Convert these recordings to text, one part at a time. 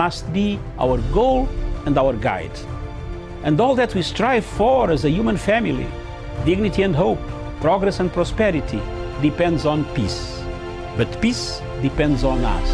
must be our goal and our guide. And all that we strive for as a human family, dignity and hope, progress and prosperity, depends on peace. But peace depends on us.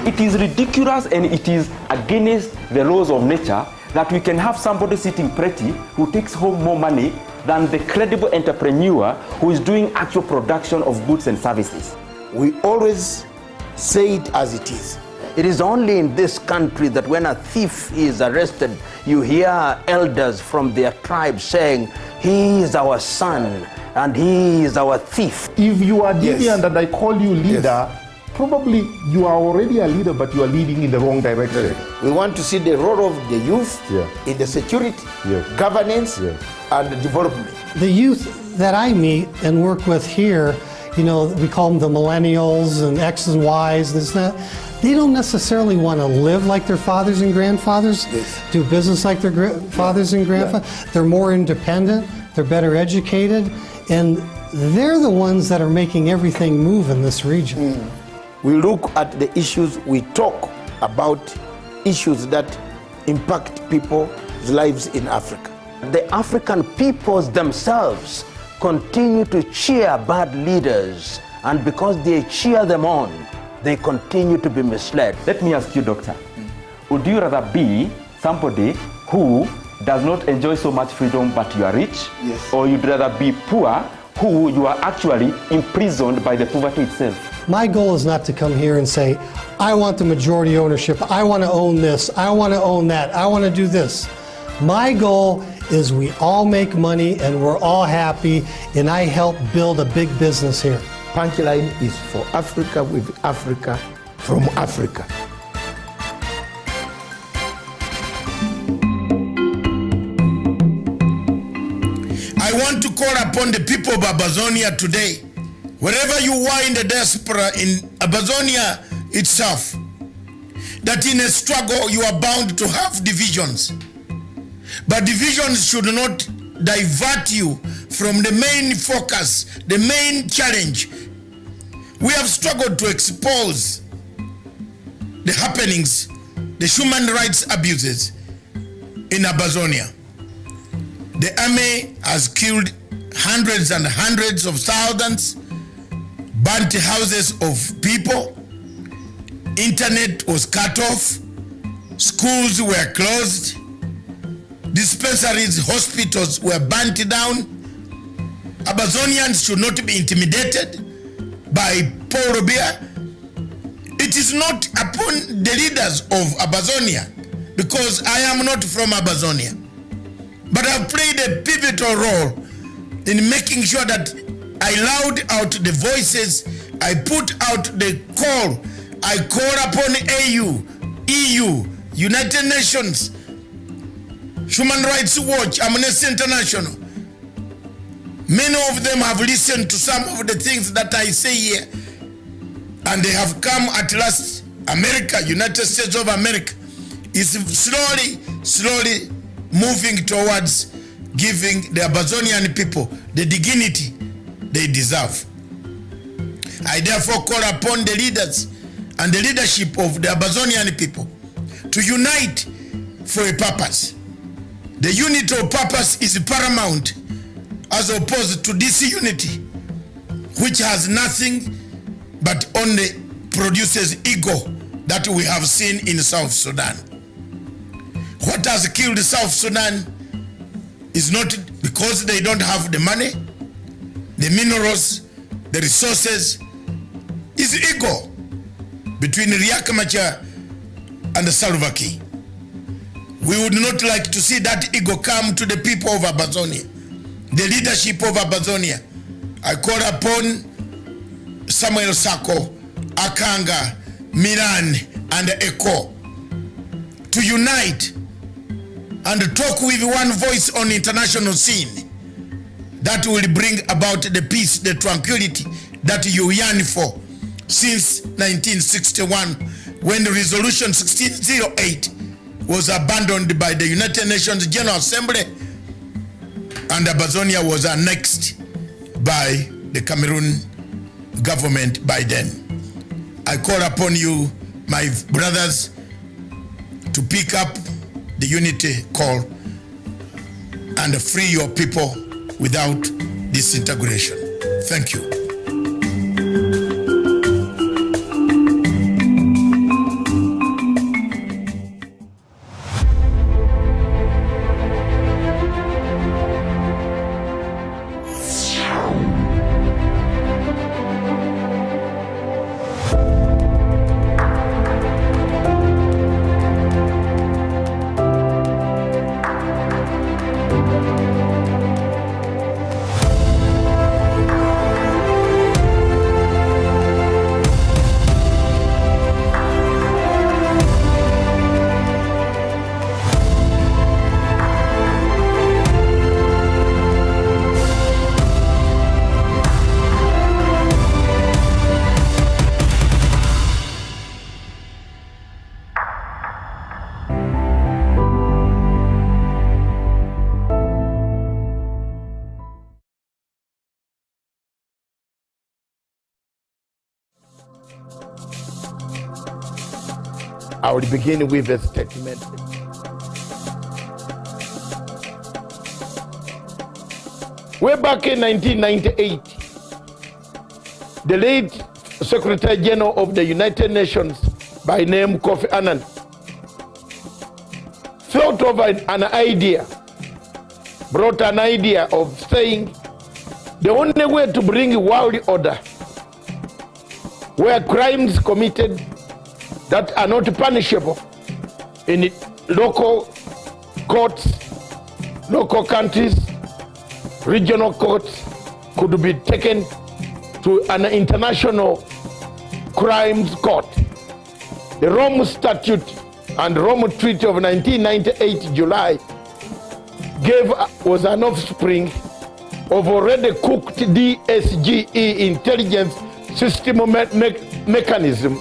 It is ridiculous and it is against the laws of nature that we can have somebody sitting pretty who takes home more money than the credible entrepreneur who is doing actual production of goods and services. We always say it as it is. It is only in this country that when a thief is arrested, you hear elders from their tribe saying, he is our son and he is our thief. If you are deviant and I call you leader, Yes. probably you are already a leader, but you are leading in the wrong direction. We want to see the role of the youth Yeah. in the security, Yes. governance, Yes. and development. The youth that I meet and work with here, you know, we call them the millennials and X's and Y's, this and that. They don't necessarily want to live like their fathers and grandfathers, Yes. do business like their fathers and grandfathers. They're more independent, they're better educated, and they're the ones that are making everything move in this region. We look at the issues, we talk about issues that impact people's lives in Africa. The African peoples themselves continue to cheer bad leaders, and because they cheer them on, they continue to be misled. Let me ask you, doctor, would you rather be somebody who does not enjoy so much freedom but you are rich? Yes. Or you'd rather be poor who you are actually imprisoned by the poverty itself? My goal is not to come here and say, I want the majority ownership, I want to own this, I want to own that, I want to do this. My goal is we all make money and we're all happy, and I help build a big business here. Punchline is for Africa, with Africa, from Africa. I want to call upon the people of Amazonia today, wherever you are in the diaspora in Amazonia itself, that in a struggle you are bound to have divisions. But divisions should not divert you from the main focus, the main challenge. We have struggled to expose the happenings, the human rights abuses in Amazonia. The army has killed hundreds and hundreds of thousands, burnt houses of people, internet was cut off, schools were closed, dispensaries, hospitals were burnt down. Amazonians should not be intimidated by Paul Robia. It is not upon the leaders of Amazonia, because I am not from Amazonia, but I've played a pivotal role in making sure that I loud out the voices, I put out the call, I call upon AU, EU, United Nations, Human Rights Watch, Amnesty International. Many of them have listened to some of the things that I say here, and they have come at last. America, United States of America, is slowly moving towards giving the Amazonian people the dignity they deserve. I therefore call upon the leaders and the leadership of the Amazonian people to unite for a purpose. The unity of purpose is paramount, as opposed to disunity, which has nothing but only produces ego that we have seen in South Sudan. What has killed South Sudan is not because they don't have the money, the minerals, the resources, is ego between Riek Machar and Salva Kiir. We would not like to see that ego come to the people of Amazonia, the leadership of Amazonia. I call upon Samuel Sako, Akanga, Milan, and Eko to unite and talk with one voice on international scene that will bring about the peace, the tranquility that you yearn for since 1961 when the resolution 1608 was abandoned by the United Nations General Assembly and Abazonia was annexed by the Cameroon government by then. I call upon you, my brothers, to pick up the unity call and free your people without disintegration. Thank you. I will begin with a statement. Way back in 1998, the late Secretary General of the United Nations by name Kofi Annan thought of an idea, brought an idea of saying the only way to bring world order where crimes committed that are not punishable in local courts, local countries, regional courts could be taken to an international crimes court. The Rome Statute and Rome Treaty of 1998 July was an offspring of already cooked DSGE intelligence system mechanism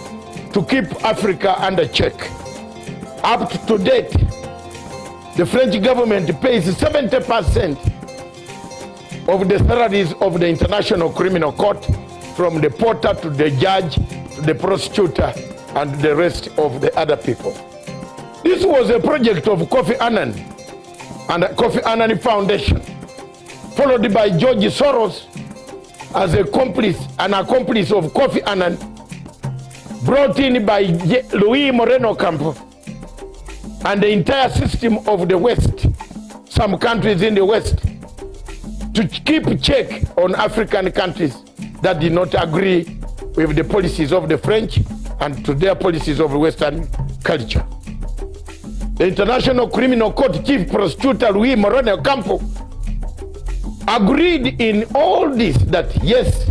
to keep Africa under check. Up to date, the French government pays 70% of the salaries of the International Criminal Court, from the porter to the judge, to the prosecutor, and the rest of the other people. This was a project of Kofi Annan and the Kofi Annan Foundation, followed by George Soros as an accomplice of Kofi Annan, brought in by Luis Moreno Campo and the entire system of the West, some countries in the West, to keep check on African countries that did not agree with the policies of the French and to their policies of Western culture. The International Criminal Court Chief Prosecutor Luis Moreno Campo agreed in all this that yes,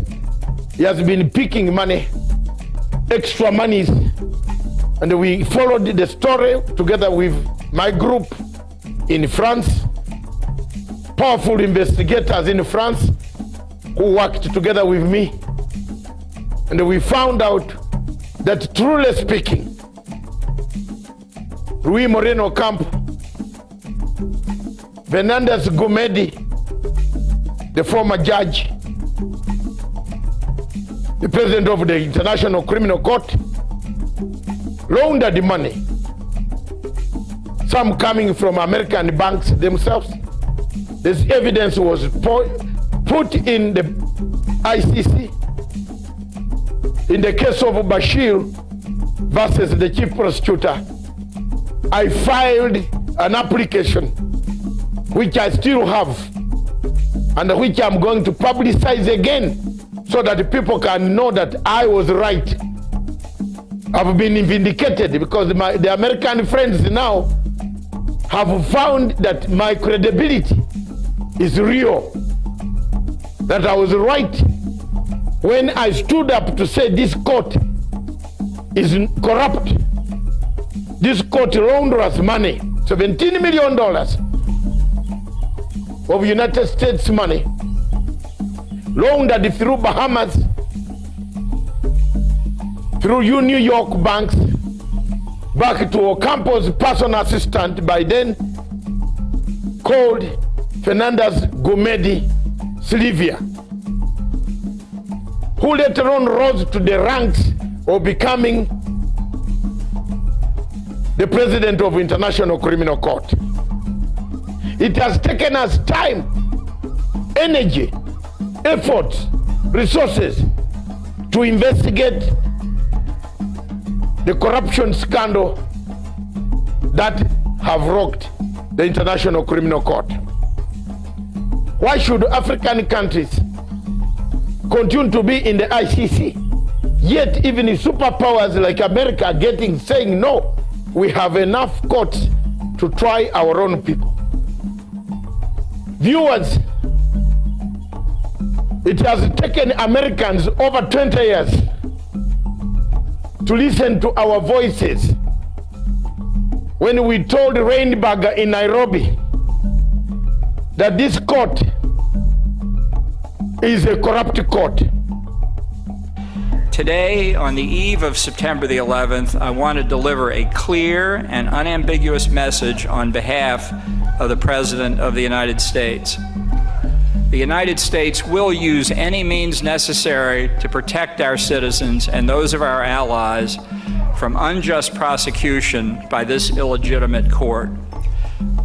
he has been picking money, extra monies, and we followed the story together with my group in France, powerful investigators in France who worked together with me, and we found out that, truly speaking, Luis Moreno Campo, Fernandez Gomedi, the former judge, the president of the International Criminal Court, laundered the money, some coming from American banks themselves. This evidence was put in the ICC in the case of Bashir versus the chief prosecutor. I filed an application which I still have and which I'm going to publicize again so that people can know that I was right. I've been vindicated because the American friends now have found that my credibility is real, that I was right when I stood up to say this court is corrupt. This court launders money, $17 million of United States money, laundered through Bahamas, through New York banks, back to Ocampo's personal assistant by then, called Fernandez Gomedi Silvia, who later on rose to the ranks of becoming the president of International Criminal Court. It has taken us time, energy, effort, resources to investigate the corruption scandal that have rocked the International Criminal Court. Why should African countries continue to be in the ICC? Yet even superpowers like America are saying no, we have enough courts to try our own people. Viewers, it has taken Americans over 20 years to listen to our voices when we told Rainburger in Nairobi that this court is a corrupt court. Today, on the eve of September the 11th, I want to deliver a clear and unambiguous message on behalf of the President of the United States. The United States will use any means necessary to protect our citizens and those of our allies from unjust prosecution by this illegitimate court.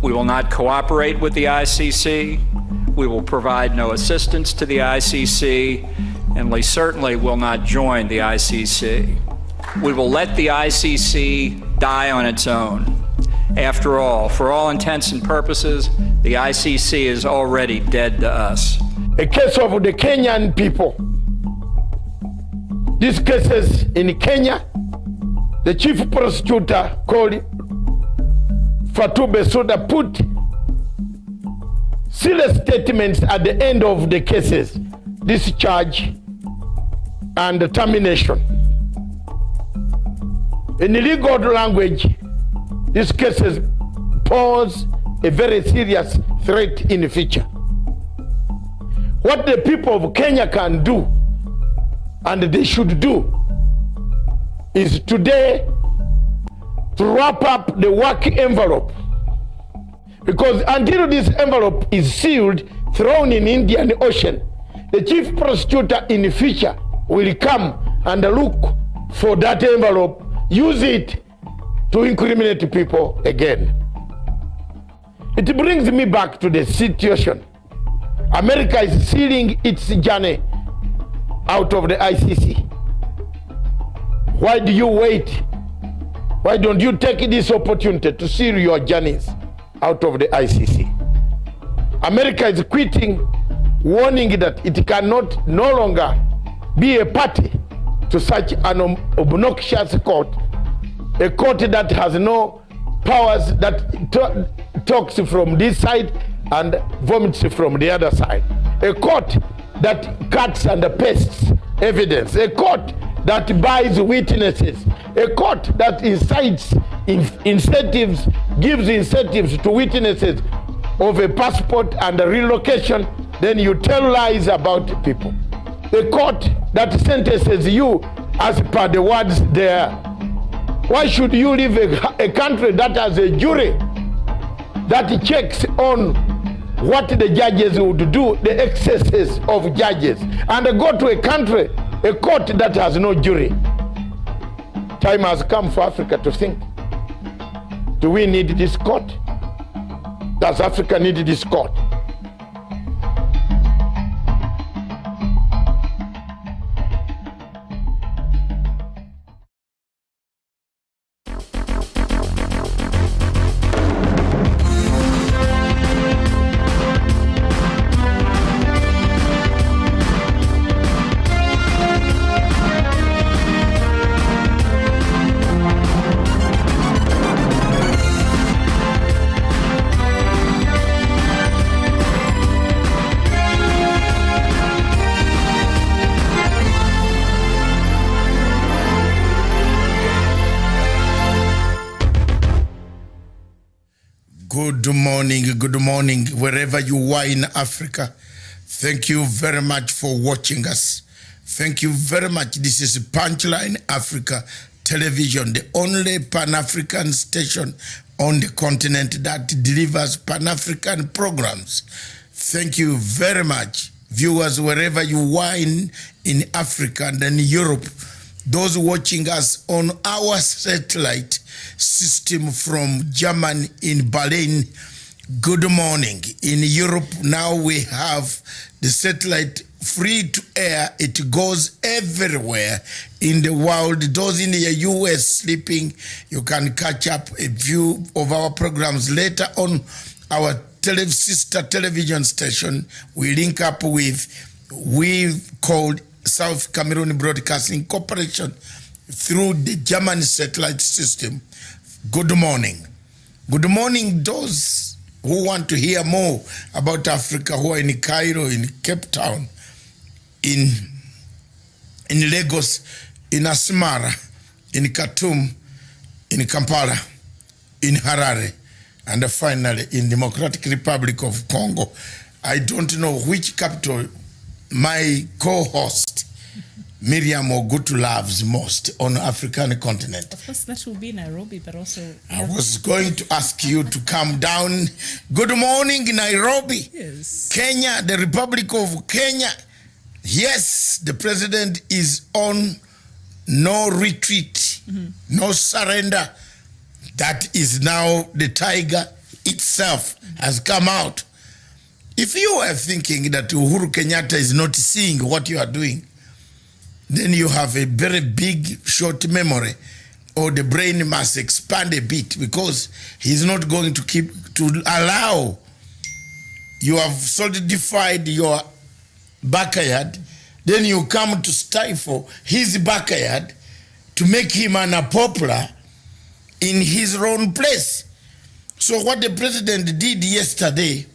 We will not cooperate with the ICC. We will provide no assistance to the ICC, and we certainly will not join the ICC. We will let the ICC die on its own. After all, for all intents and purposes, the ICC is already dead to us. A case of the Kenyan people. These cases in Kenya, the chief prosecutor called Fatou Bensouda put serious statements at the end of the cases, discharge and termination. In legal language, these cases pose a very serious threat in the future. What the people of Kenya can do, and they should do, is today to wrap up the work envelope. Because until this envelope is sealed, thrown in Indian Ocean, the chief prosecutor in the future will come and look for that envelope, use it to incriminate people again. It brings me back to the situation. America is sealing its journey out of the ICC. Why do you wait? Why don't you take this opportunity to seal your journeys out of the ICC? America is quitting, warning that it cannot no longer be a party to such an obnoxious court, a court that has no powers, that talks from this side and vomits from the other side, a court that cuts and pastes evidence, a court that buys witnesses, a court that incites incentives, gives incentives to witnesses of a passport and a relocation, then you tell lies about people. A court that sentences you as per the words there. Why should you leave a country that has a jury that checks on what the judges would do, the excesses of judges, and go to a country, a court that has no jury? Time has come for Africa to think. Do we need this court? Does Africa need this court? Good morning, wherever you are in Africa. Thank you very much for watching us. Thank you very much. This is Punchline Africa Television, the only Pan-African station on the continent that delivers Pan-African programs. Thank you very much, viewers, wherever you are in Africa and in Europe. Those watching us on our satellite system from Germany in Berlin, good morning. In Europe now we have the satellite free to air. It goes everywhere in the world. Those in the US sleeping, you can catch up a view of our programs later on our sister television station. We link up with, we've called South Cameroon Broadcasting Corporation through the German satellite system. Good morning. Good morning those who want to hear more about Africa, who are in Cairo, in Cape Town, in Lagos, in Asmara, in Khartoum, in Kampala, in Harare, and finally in Democratic Republic of Congo. I don't know which capital my co-host Miriam Ogutu loves most on the African continent. Of course, that will be Nairobi, but also... I was going to ask you to come down. Good morning, Nairobi. Yes. Kenya, the Republic of Kenya. Yes, the president is on no retreat, no surrender. That is now the tiger itself has come out. If you are thinking that Uhuru Kenyatta is not seeing what you are doing, then you have a very big short memory, or the brain must expand a bit, because he's not going to allow. You have solidified your backyard, then you come to stifle his backyard to make him an unpopular in his own place. So what the president did yesterday,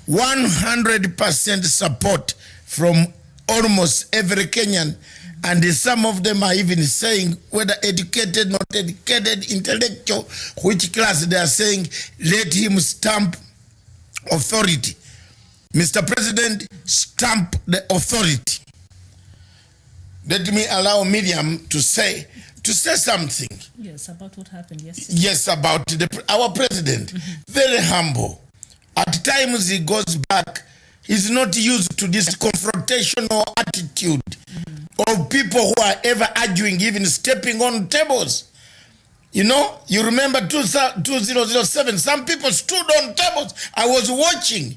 100% support from almost every Kenyan, and some of them are even saying, whether educated, not educated, intellectual, which class, they are saying, let him stamp authority. Mr. President, stamp the authority. Let me allow Miriam to say something. Yes, about what happened yesterday. Yes, about our president. Very humble. At times he goes back. He's not used to this confrontational attitude of people who are ever arguing, even stepping on tables. You know, you remember 2007, some people stood on tables. I was watching.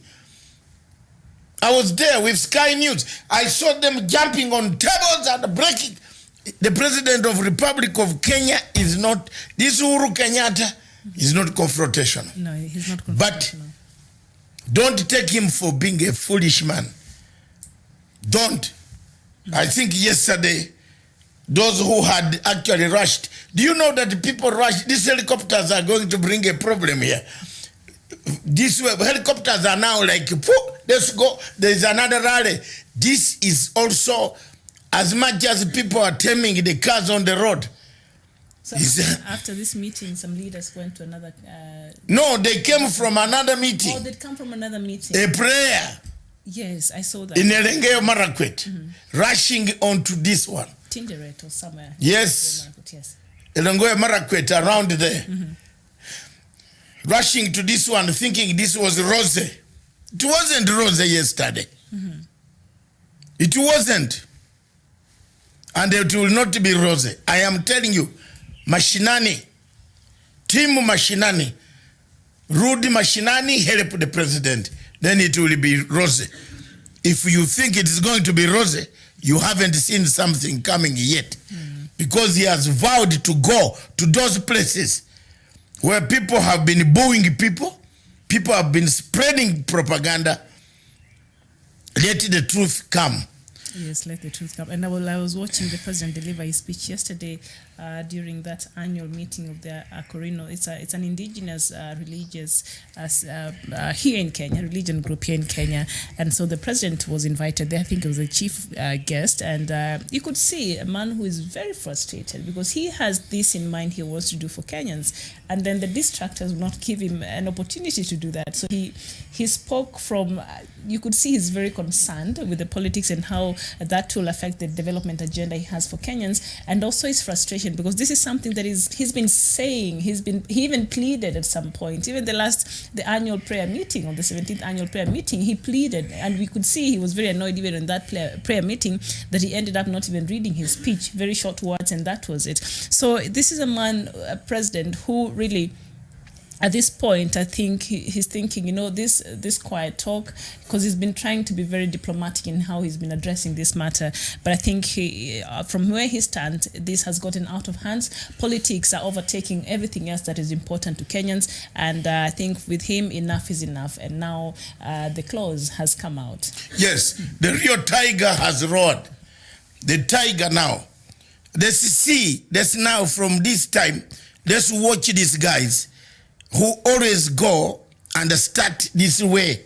I was there with Sky News. I saw them jumping on tables and breaking. The president of Republic of Kenya is not, this Uhuru Kenyatta is not confrontational. No, he's not confrontational. But don't take him for being a foolish man. Don't. I think yesterday, those who had actually rushed, do you know that people rushed? These helicopters are going to bring a problem here. These helicopters are now like, let's go, there's another rally. This is also, as much as people are taming the cars on the road. So after this meeting, some leaders went to another... no, they came from another meeting. Oh, they'd come from another meeting. A prayer. Yes, I saw that. In Elengeo Marakwet, rushing onto this one. Tinderet or somewhere. Yes. Yes. Elengeo Marakwet, around there. Rushing to this one, thinking this was Rose. It wasn't Rose yesterday. It wasn't. And it will not be Rose. I am telling you, Mashinani, Team Mashinani, Rudy Mashinani help the president. Then it will be Rose. If you think it is going to be Rose, you haven't seen something coming yet. Because he has vowed to go to those places where people have been booing people, people have been spreading propaganda. Let the truth come. Yes, let the truth come. And I was watching the president deliver his speech yesterday during that annual meeting of the Akorino. It's an indigenous religious here in Kenya, religion group here in Kenya. And so the president was invited there. I think it was the chief guest. And you could see a man who is very frustrated because he has this in mind he wants to do for Kenyans. And then the distractors will not give him an opportunity to do that. So he spoke from, you could see he's very concerned with the politics and how that will affect the development agenda he has for Kenyans, and also his frustration situation, because this is something that he's been saying. He even pleaded at some point. Even the annual prayer meeting, on the 17th annual prayer meeting, he pleaded, and we could see he was very annoyed even in that prayer meeting that he ended up not even reading his speech, very short words, and that was it. So this is a president who really, at this point, I think he's thinking, this quiet talk, because he's been trying to be very diplomatic in how he's been addressing this matter. But I think from where he stands, this has gotten out of hands. Politics are overtaking everything else that is important to Kenyans. And I think with him, enough is enough. And now the clause has come out. Yes, the real tiger has roared. The tiger now. Let's now from this time, let's watch these guys who always go and start this way.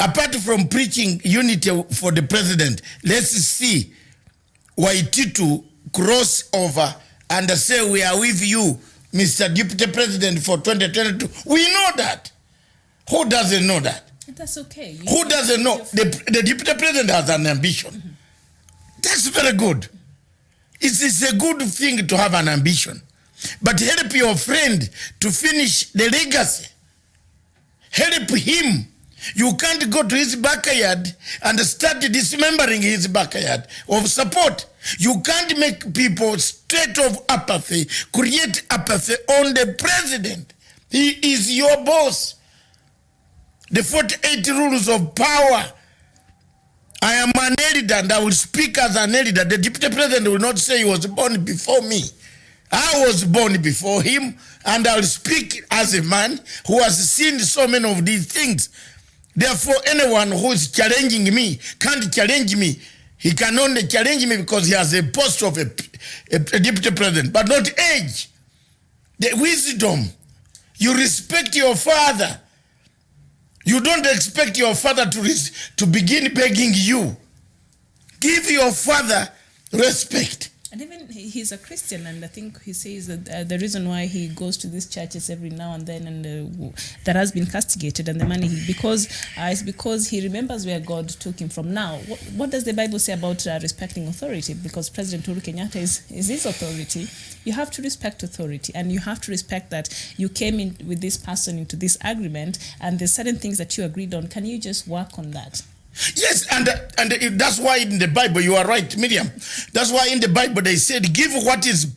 Apart from preaching unity for the president, let's see Waititu cross over and say we are with you, Mr. Deputy President, for 2022. We know that. Who doesn't know that? That's okay. Who doesn't know? The Deputy President has an ambition. That's very good. It's a good thing to have an ambition. But help your friend to finish the legacy. Help him. You can't go to his backyard and start dismembering his backyard of support. You can't make people state of apathy, create apathy on the president. He is your boss. The 48 rules of power. I am an elder and I will speak as an elder. The deputy president will not say he was born before me. I was born before him, and I'll speak as a man who has seen so many of these things. Therefore, anyone who is challenging me can't challenge me. He can only challenge me because he has a post of a deputy president, but not age. The wisdom. You respect your father. You don't expect your father to begin begging you. Give your father respect. And even he's a Christian, and I think he says that the reason why he goes to these churches every now and then, and that has been castigated, and the money it's because he remembers where God took him from. Now, what does the Bible say about respecting authority? Because President Uhuru Kenyatta is his authority. You have to respect authority, and you have to respect that you came in with this person into this agreement, and there's certain things that you agreed on. Can you just work on that? Yes, and that's why in the Bible, you are right, Miriam. That's why in the Bible they said, give what is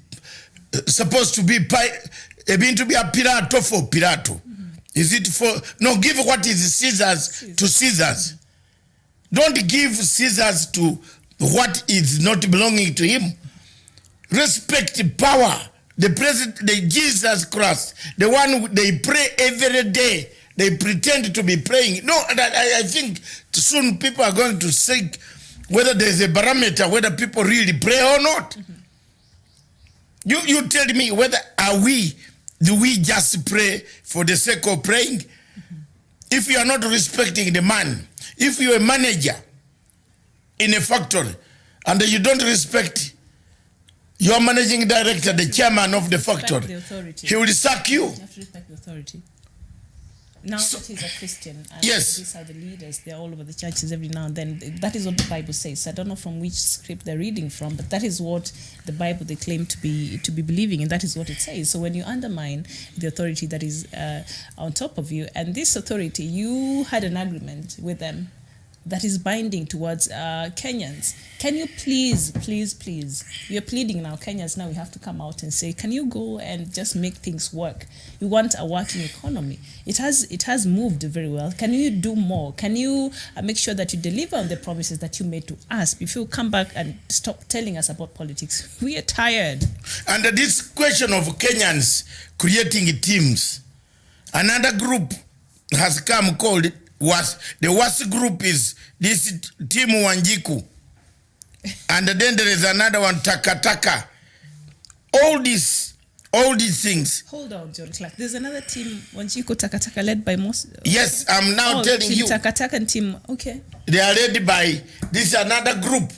supposed to be to be a Pilato for Pilato. Is it for, no, give what is Caesar's to Caesar's. Don't give Caesar's to what is not belonging to him. Respect power. The president, the Jesus Christ, the one they pray every day. They pretend to be praying. No, I think soon people are going to say whether there's a barometer, whether people really pray or not. You tell me whether do we just pray for the sake of praying? If you are not respecting the man, if you're a manager in a factory and you don't respect your managing director, the chairman of the factory, he will sack you. You have to respect the authority. Now that he's a Christian, and yes, these are the leaders, they're all over the churches every now and then. That is what the Bible says. I don't know from which script they're reading from, but that is what the Bible they claim to be believing, and that is what it says. So when you undermine the authority that is on top of you, and this authority, you had an agreement with them that is binding towards Kenyans. Can you please, you're pleading now, Kenyans now, we have to come out and say, can you go and just make things work? We want a working economy. It has moved very well. Can you do more? Can you make sure that you deliver on the promises that you made to us before you come back and stop telling us about politics? We are tired. And this question of Kenyans creating teams, another group has come called the worst group is this team Wanjiku, and then there is another one, Takataka. All these things. Hold on, John Clark. There's another team, Wanjiku, Takataka, led by most. Yes, I'm now telling team you. Takataka and team. Okay. They are led by this another group.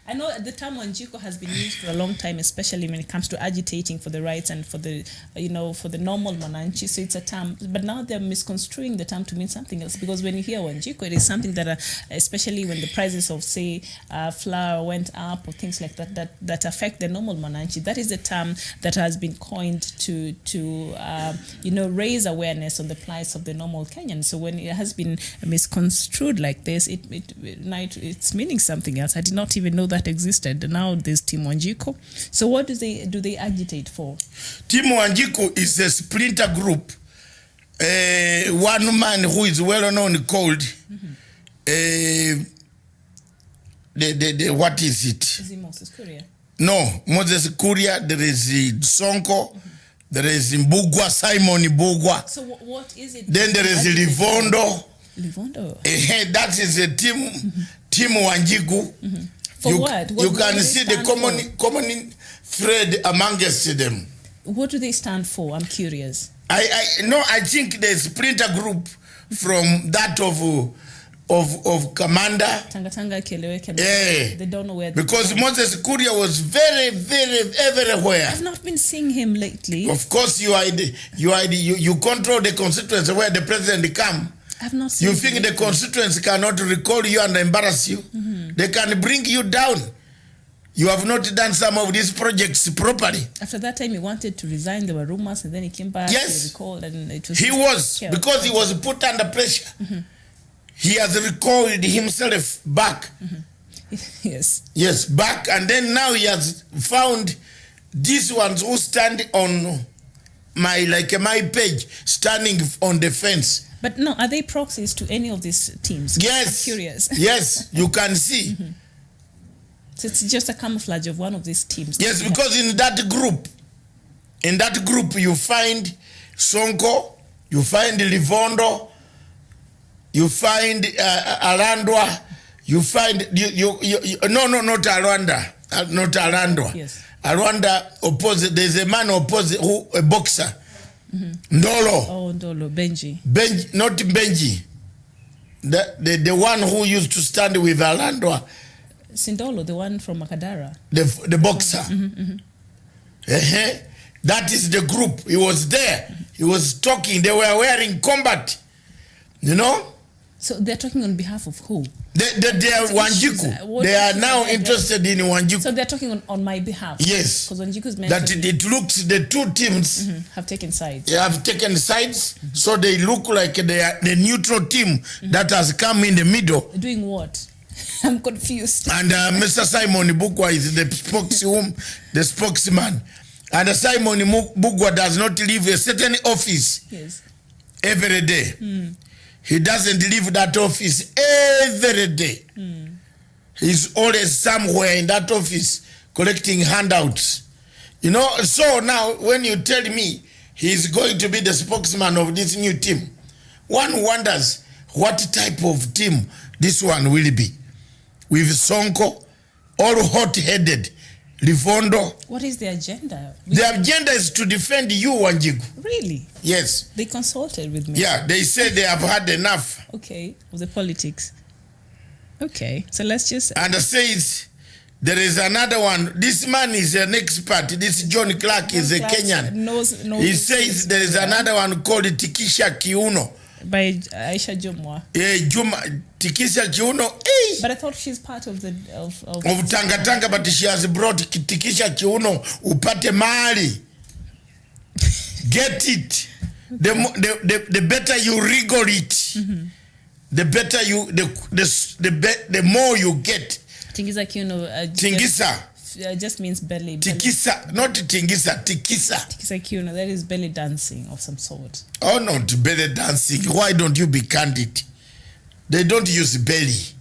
I know the term Wanjiku has been used for a long time, especially when it comes to agitating for the rights and for the, for the normal Mwananchi. So it's a term, but now they're misconstruing the term to mean something else. Because when you hear Wanjiku, it is something that, especially when the prices of, say, flour went up or things like that affect the normal Mwananchi. That is the term that has been coined to raise awareness on the plights of the normal Kenyan. So when it has been misconstrued like this, it's meaning something else. I did not even know that existed. Now there's Team Wanjiku. So what do they agitate for? Team Wanjiku is a splinter group. One man who is well known called what is it? Is it Moses Kuria? No, Moses Kuria. There is Sonko. There is Mbugwa, Simon Mbugwa. So what is it? Then there is Livondo. Livondo. That is a team. Team Wanjiku. For what? You can see the common thread amongst them. What do they stand for? I'm curious. I think the splinter group from that of Commander. Tanga Keleweke. Yeah. They don't know where. Because Moses Kuria was very, very everywhere. I've not been seeing him lately. Of course, you control the constituency where the president come. I've not seen. You think the constituents cannot recall you and embarrass you? They can bring you down. You have not done some of these projects properly. After that time, he wanted to resign. There were rumors, and then he came back. Yes, he recalled, and it was. He was because he was put under pressure. He has recalled himself back. Yes, back, and then now he has found these ones who stand on my page, standing on the fence. But no, are they proxies to any of these teams? Yes. I'm curious. Yes, you can see. So it's just a camouflage of one of these teams. Yes, because in that group you find Sonko, you find Livondo, you find Arandwa, you find not Aranda, not Arandwa. Yes. Aranda opposite. There's a man opposite a boxer. Ndolo. Oh, Ndolo, Benji. Benji, not Benji. The one who used to stand with Arandwa. Sindolo, the one from Makadara. The boxer. That is the group. He was there. He was talking. They were wearing combat. You know? So they're talking on behalf of who? They are Wanjiku. They are now interested in Wanjiku. So they're talking on my behalf. Yes. Because Wanjiku is meant that it looks the two teams have taken sides. They have taken sides, so they look like they are the neutral team that has come in the middle. Doing what? I'm confused. And Mr. Simon Mbugwa is the spokesman. And Simon Mbugwa does not leave a certain office every day. He doesn't leave that office every day. He's always somewhere in that office collecting handouts. You know, so now when you tell me he's going to be the spokesman of this new team, one wonders what type of team this one will be. With Sonko, all hot-headed, Livondo. What is the agenda? The agenda is to defend you, Wanjiku. Really? Yes. They consulted with me. Yeah, they said they have had enough. Okay, of the politics. Okay, so let's just... And says there is another one. This man is an expert. This John Clark is a Kenyan. He says there is another one called Tikisha Kiuno. By Aisha Jumwa. Tikisha Kiuno. But I thought she's part of the... Of Tanga, but she has brought Tikisha Kiuno upate mali. Get it. The better you wriggle it, the better you, the more you get. Tingisa Kiuno. Tingisa. Just means belly. Tikisa, not Tingisa, Tikisa. Tikisa Kiuno, that is belly dancing of some sort. Oh, not belly dancing. Why don't you be candid? They don't use belly.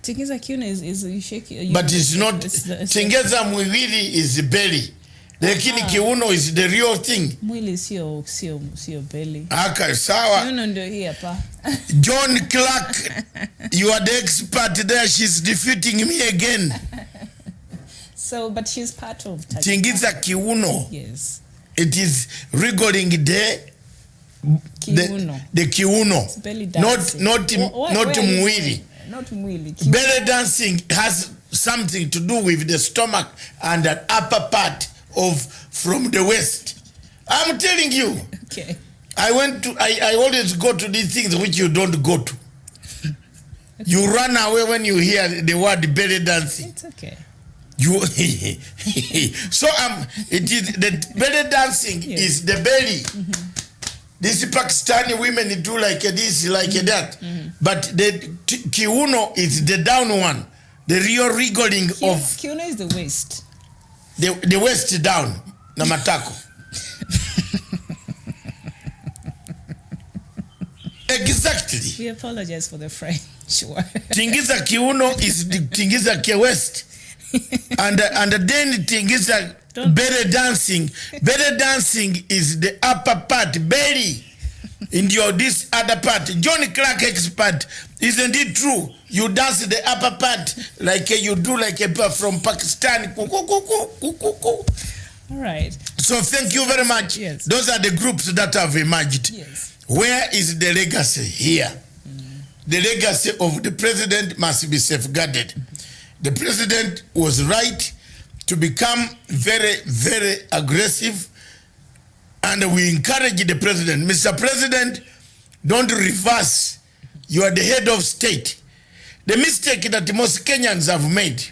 Tingisa Kiuno is you shake. But it's not. Tingeza mwili is belly. Lakini kiuno is the real thing. Mwili sio belly. Aka sawa. Kiuno ndio hii hapa. John Clark, you are the expert there. She's defeating me again. So, but she's part of Tingisa kiuno. Yes. It is wriggling the kiuno. The kiuno. It's belly dancing. Not mwili. Not mwili. Belly dancing has something to do with the stomach and the upper part of from the west. I'm telling you. Okay. I always go to these things which you don't go to. Okay. You run away when you hear the word belly dancing. It's okay. You so it is the belly dancing is the belly. These Pakistani women do like this, like that. But the kiuno is the down one. The real wriggling of Kiuno is the waist. The waist down. Namatako. Exactly. We apologize for the French word. Tingiza kiuno is the tingiza ke west. and then tingiza belly dancing. Belly dancing is the upper part, belly. In your this other part. Johnny Clark expert, isn't it true? You dance the upper part like you do like a from Pakistan. All right. So thank you very much. Yes. Those are the groups that have emerged. Yes. Where is the legacy here? The legacy of the president must be safeguarded. The president was right to become very, very aggressive, and we encourage the president. Mr. President, don't reverse. You are the head of state. The mistake that most Kenyans have made,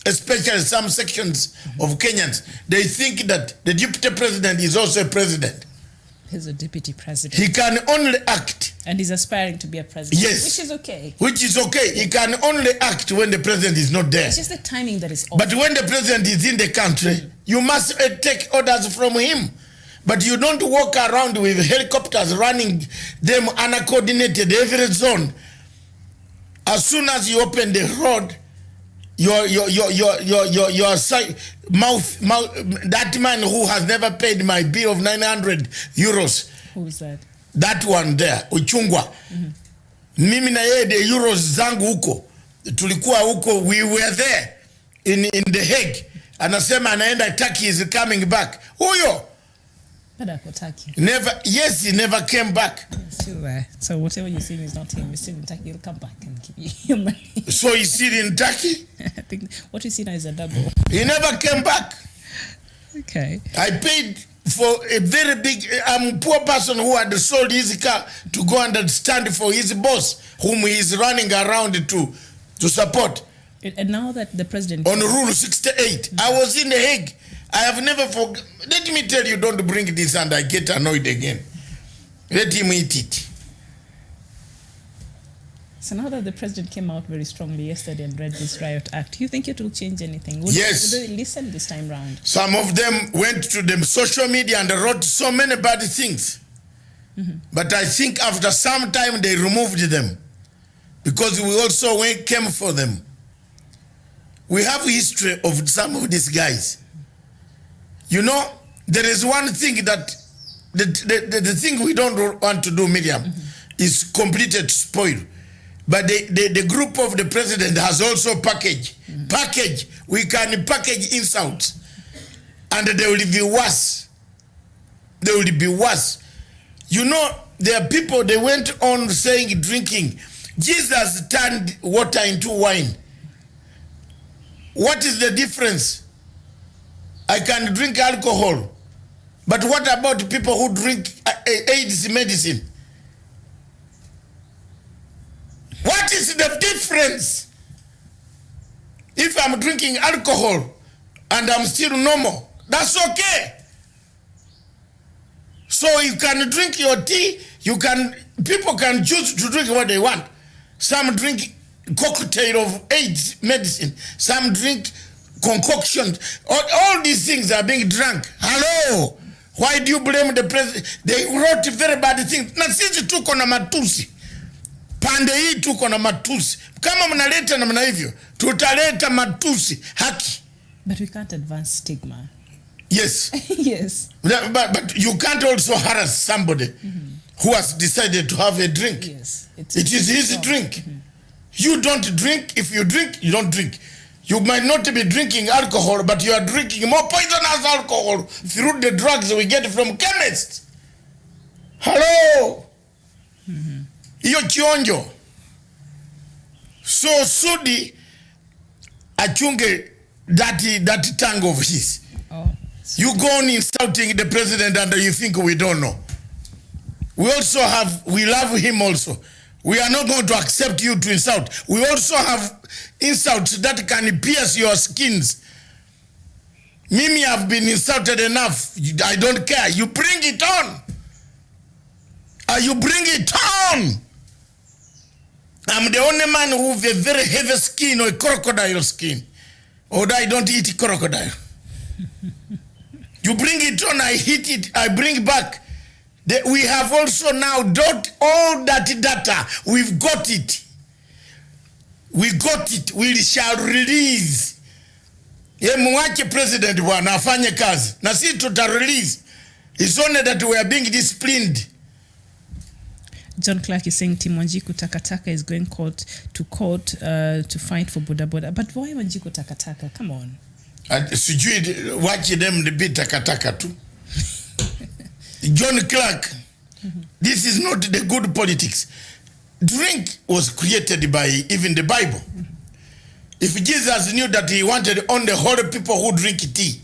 especially some sections of Kenyans, they think that the deputy president is also a president. He's a deputy president. He can only act. And he's aspiring to be a president. Yes. Which is okay. Which is okay. He can only act when the president is not there. It's just the timing that is off. But when the president is in the country, you must take orders from him. But you don't walk around with helicopters running them uncoordinated every zone. As soon as you open the road, your mouth, that man who has never paid my bill of 900 euros. Who's that? That one there, Uchungwa. Mimi na yeye the euros zangu huko. Tulikuwa huko, we were there in The Hague. Anasema anaenda Turkey is coming back. Huyo. But I Turkey. Never, yes, he never came back. Still there. So whatever you're saying is not him. He's still in Turkey. He'll come back and give you your money. So he's still in Turkey? I think what we see now is a double. He never came back. Okay. I paid for a very big, I'm a poor person who had sold his car to go and stand for his boss, whom he is running around to support. And now that the president... On Rule 68, I was in The Hague. I have never forgotten. Let me tell you, don't bring this and I get annoyed again. Let him eat it. So now that the president came out very strongly yesterday and read this riot act, do you think it will change anything? Yes. Will they listen this time round? Some of them went to the social media and wrote so many bad things. But I think after some time they removed them because we also came for them. We have a history of some of these guys. You know, there is one thing that the thing we don't want to do, Miriam, is completed spoil. But the group of the president has also package. We can package insults. And they will be worse. They will be worse. You know, there are people, they went on saying drinking. Jesus turned water into wine. What is the difference? I can drink alcohol. But what about people who drink AIDS medicine? What is the difference? If I'm drinking alcohol and I'm still normal, that's okay. So you can drink your tea, people can choose to drink what they want. Some drink cocktail of AIDS medicine, some drink concoctions. All these things are being drunk. Hello? Why do you blame the president? They wrote very bad things. Na sisi tuko na matusi. Pande hii tuko na matusi. Kama mnaleta namna hivyo, tutaleta matusi. Haki. But we can't advance stigma. Yes. Yes. But you can't also harass somebody who has decided to have a drink. Yes. It is his drink. You don't drink. If you drink, you don't drink. You might not be drinking alcohol, but you are drinking more poisonous alcohol through the drugs we get from chemists. Hello? Iyo chionjo. So Sudi, achunge that tongue of his. Oh. You go on insulting the president and you think we don't know. We love him also. We are not going to accept you to insult. We also have insults that can pierce your skins. Mimi have been insulted enough. I don't care. You bring it on. You bring it on. I'm the only man who have a very heavy skin or a crocodile skin. Or I don't eat crocodile. You bring it on, I hit it, I bring back. We have also now all that data. We've got it. We got it. We shall release. Ye mwache president bwana afanye kazi. Na si tuta release. It's only that we are being disciplined. John Clark is saying Team Wanjiku Takataka is going to court to fight for Boda Boda. But why Wanjiku Takataka? Come on. Sijui wachi them the bit takataka too. John Clark, this is not the good politics. Drink was created by even the Bible. If Jesus knew that he wanted only holy people who drink tea,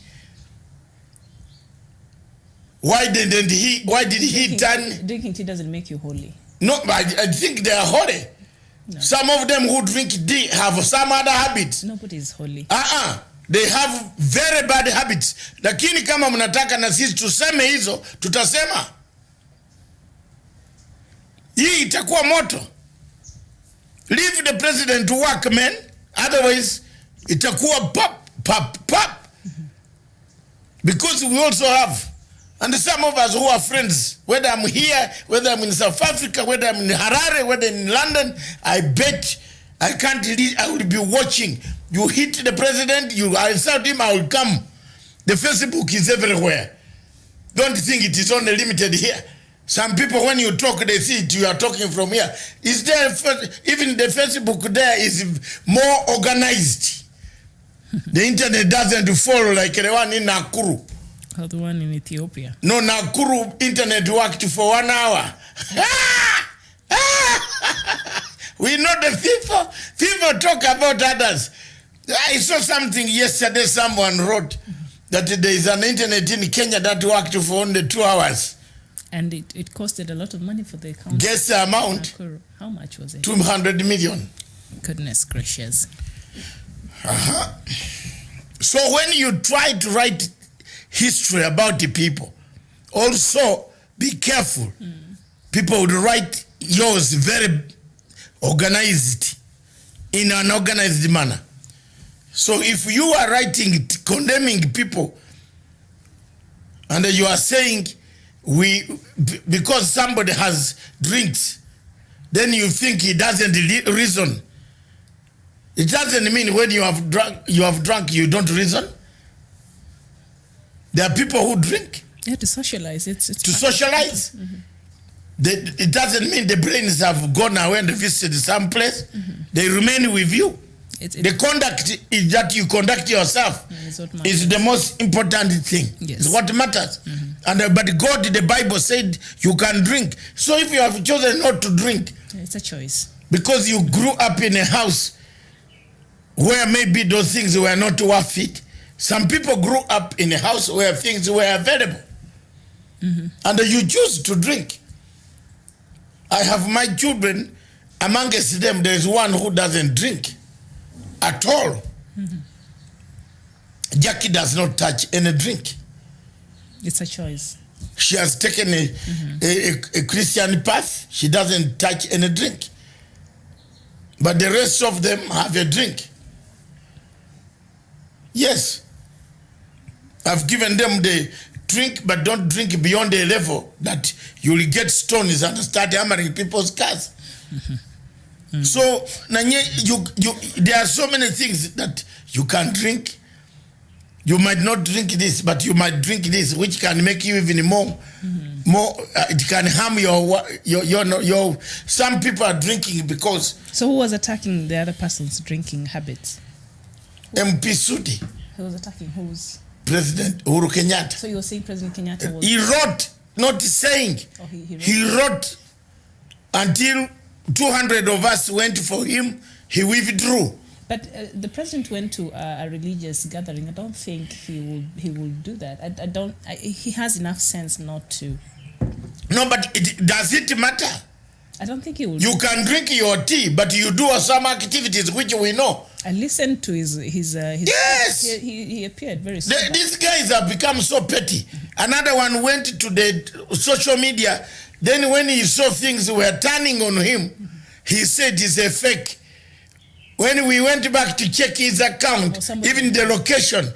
why did he turn? Drinking tea doesn't make you holy. No, I think they are holy. No. Some of them who drink tea have some other habits. Nobody is holy. They have very bad habits. Lakini kama mnataka na sisi tuseme hizo, tutasema. Hii itakuwa moto. Leave the president to work, man. Otherwise, itakuwa pop. Because we also have, and some of us who are friends, whether I'm here, whether I'm in South Africa, whether I'm in Harare, whether in London, I bet I can't leave, I will be watching. You hit the president, you insult him, I will come. The Facebook is everywhere. Don't think it is only limited here. Some people, when you talk, they see it, you are talking from here. Is there, even the Facebook there is more organized. The internet doesn't follow like the one in Nakuru. Or the one in Ethiopia. No, Nakuru internet worked for 1 hour. We know the people talk about others. I saw something yesterday, someone wrote that there is an internet in Kenya that worked for only 2 hours. And it costed a lot of money for the account. Guess the amount? How much was it? 200 million. Goodness gracious. So when you try to write history about the people, also be careful. People would write yours very organized, in an organized manner. So if you are writing, condemning people, and you are saying, because somebody has drinks, then you think he doesn't reason. It doesn't mean when you have drunk, you don't reason. There are people who drink. Yeah, to socialize. It's to socialize. It doesn't mean the brains have gone away and visited some place. They remain with you. The conduct is that you conduct yourself is the most important thing. Yes. It's what matters. But God, the Bible said you can drink. So if you have chosen not to drink, it's a choice. Because you grew up in a house where maybe those things were not worth it. Some people grew up in a house where things were available. And you choose to drink. I have my children, amongst them, there's one who doesn't drink at all. Jackie does not touch any drink. It's a choice. She has taken a Christian path. She doesn't touch any drink. But the rest of them have a drink. Yes. I've given them the drink, but don't drink beyond the level that you will get stones and start hammering people's cars. So there are so many things that you can drink. You might not drink this, but you might drink this, which can make you even more. It can harm your. Some people are drinking because. So who was attacking the other person's drinking habits? MP Sudi. Who was attacking whose? President Uhuru Kenyatta. So you were saying President Kenyatta was... He wrote, not saying. Oh, he wrote until 200 of us went for him. He withdrew. But the president went to a religious gathering. I don't think he will do that. He has enough sense not to. No, but does it matter? I don't think he will. You can drink your tea, but you do some activities which we know. I listened to his yes. He appeared very. These guys have become so petty. Another one went to the social media. Then when he saw things were turning on him, he said it's a fake. When we went back to check his account, even the location,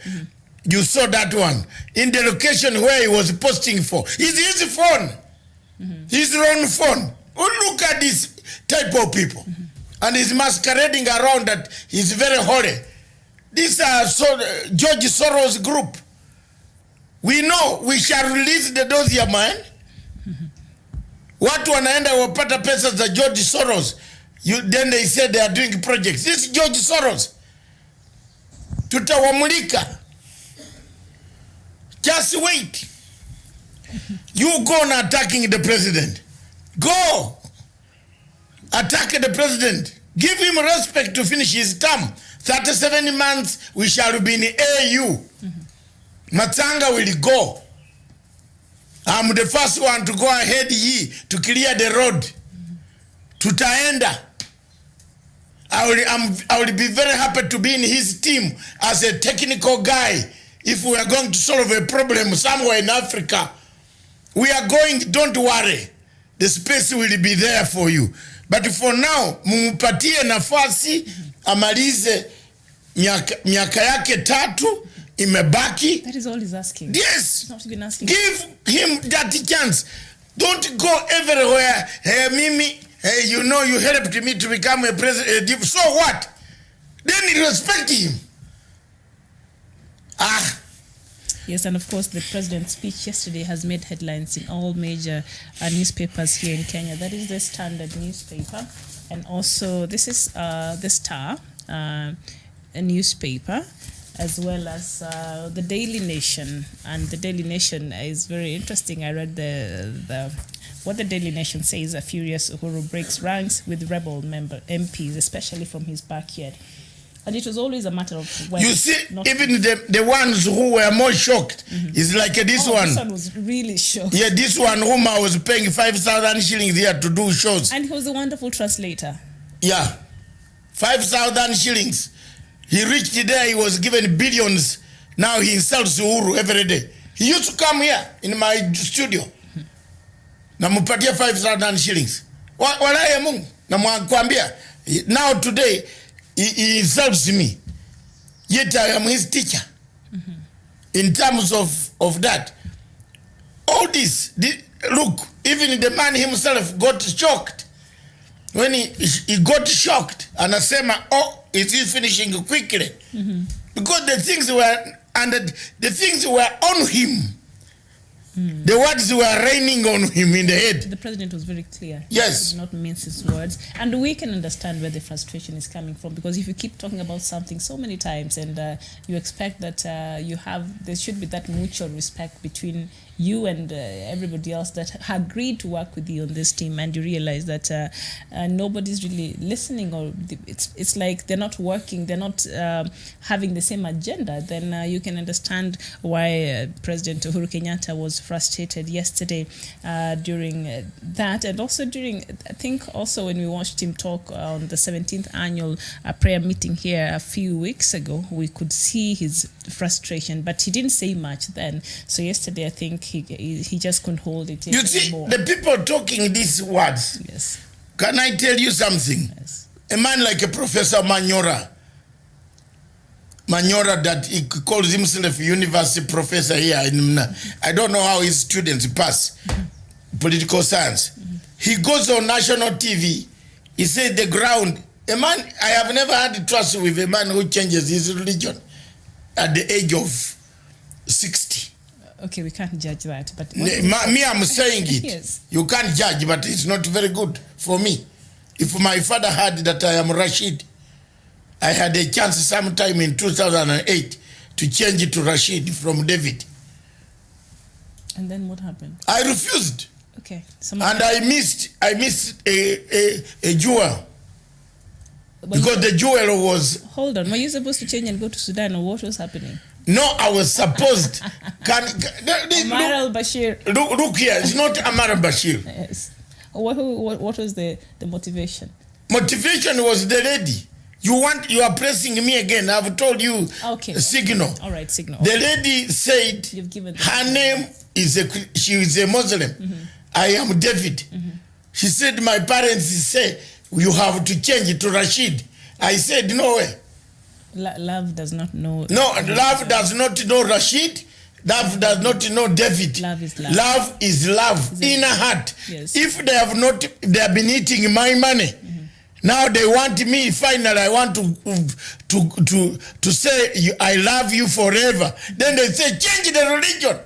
you saw that one. In the location where he was posting for, it's his phone. His own phone. Oh, look at this type of people. And he's masquerading around that he's very holy. These are George Soros group. We know we shall release the dossier, man. Watu wanaenda wapata pesa za George Soros. Then they said they are doing projects. This is George Soros. Tutawamulika. Just wait. You go on attacking the president. Go. Attack the president. Give him respect to finish his term. 37 months, we shall be in AU. Matanga will go. I'm the first one to go ahead to clear the road. Tutaenda. I will be very happy to be in his team as a technical guy. If we are going to solve a problem somewhere in Africa, we are going, don't worry. The space will be there for you. But for now, mumpatie nafasi, amalize miaka yake 3, imebaki. That is all he's asking. Yes. He's not even asking. Give him that chance. Don't go everywhere. Hey, Mimi, hey, you know you helped me to become a president. So what? Then respect him. Yes, and of course, the president's speech yesterday has made headlines in all major newspapers here in Kenya. That is the Standard newspaper, and also this is the Star, a newspaper, as well as the Daily Nation. And the Daily Nation is very interesting. I read what the Daily Nation says: a furious Uhuru breaks ranks with rebel MPs, especially from his backyard. And it was always a matter of when. You see, even the ones who were more shocked is like this one. This one was really shocked. Yeah, this one whom I was paying 5,000 shillings here to do shows. And he was a wonderful translator. Yeah, 5,000 shillings. He reached there, he was given billions. Now he insults Uhuru every day. He used to come here in my studio. Namupatia 5,000 shillings. Walaya Mungu. Namuambia. Now today, he insults me. Yet I am his teacher. In terms of that. All this, look, even the man himself got shocked. When he got shocked, and I said, oh, is he finishing quickly? Because the things were on him. The words were raining on him in the head. The president was very clear. Yes. He did not mince his words. And we can understand where the frustration is coming from, because if you keep talking about something so many times and you expect that there should be that mutual respect between you and everybody else that agreed to work with you on this team, and you realize that nobody's really listening, or it's like they're not working, they're not having the same agenda, then you can understand why President Uhuru Kenyatta was frustrated yesterday during that, and also during, I think also when we watched him talk on the 17th annual prayer meeting here a few weeks ago, we could see his frustration, but he didn't say much then. So yesterday, I think he just couldn't hold it anymore. You see, the people talking these words. Yes. Can I tell you something? Yes. A man like a Professor Manyora, that he calls himself a university professor here in Mna. I don't know how his students pass political science. He goes on national TV. He says the ground. A man, I have never had trust with a man who changes his religion at the age of 60. Okay, we can't judge that. But me, I'm saying it. Yes. You can't judge, but it's not very good for me. If my father heard that I am Rashid, I had a chance sometime in 2008 to change it to Rashid from David. And then what happened? I refused. Okay. And I missed a jewel. because the jewel was... Hold on, were you supposed to change and go to Sudan, or what was happening? No, I was supposed... Omar al-Bashir. Look here, it's not Omar al-Bashir. Yes. What was the motivation? Motivation was the lady. You are pressing me again. I've told you. Okay. Signal. All right, signal. The lady said her name she is a Muslim. I am David. She said my parents say you have to change it to Rashid. I said no way. Love does not know. No, love does not know Rashid. Love does not know David. Love is love. Love is love in a heart. Yes. If they have been eating my money. Now they want me, finally, I want to say, I love you forever. Then they say, change the religion.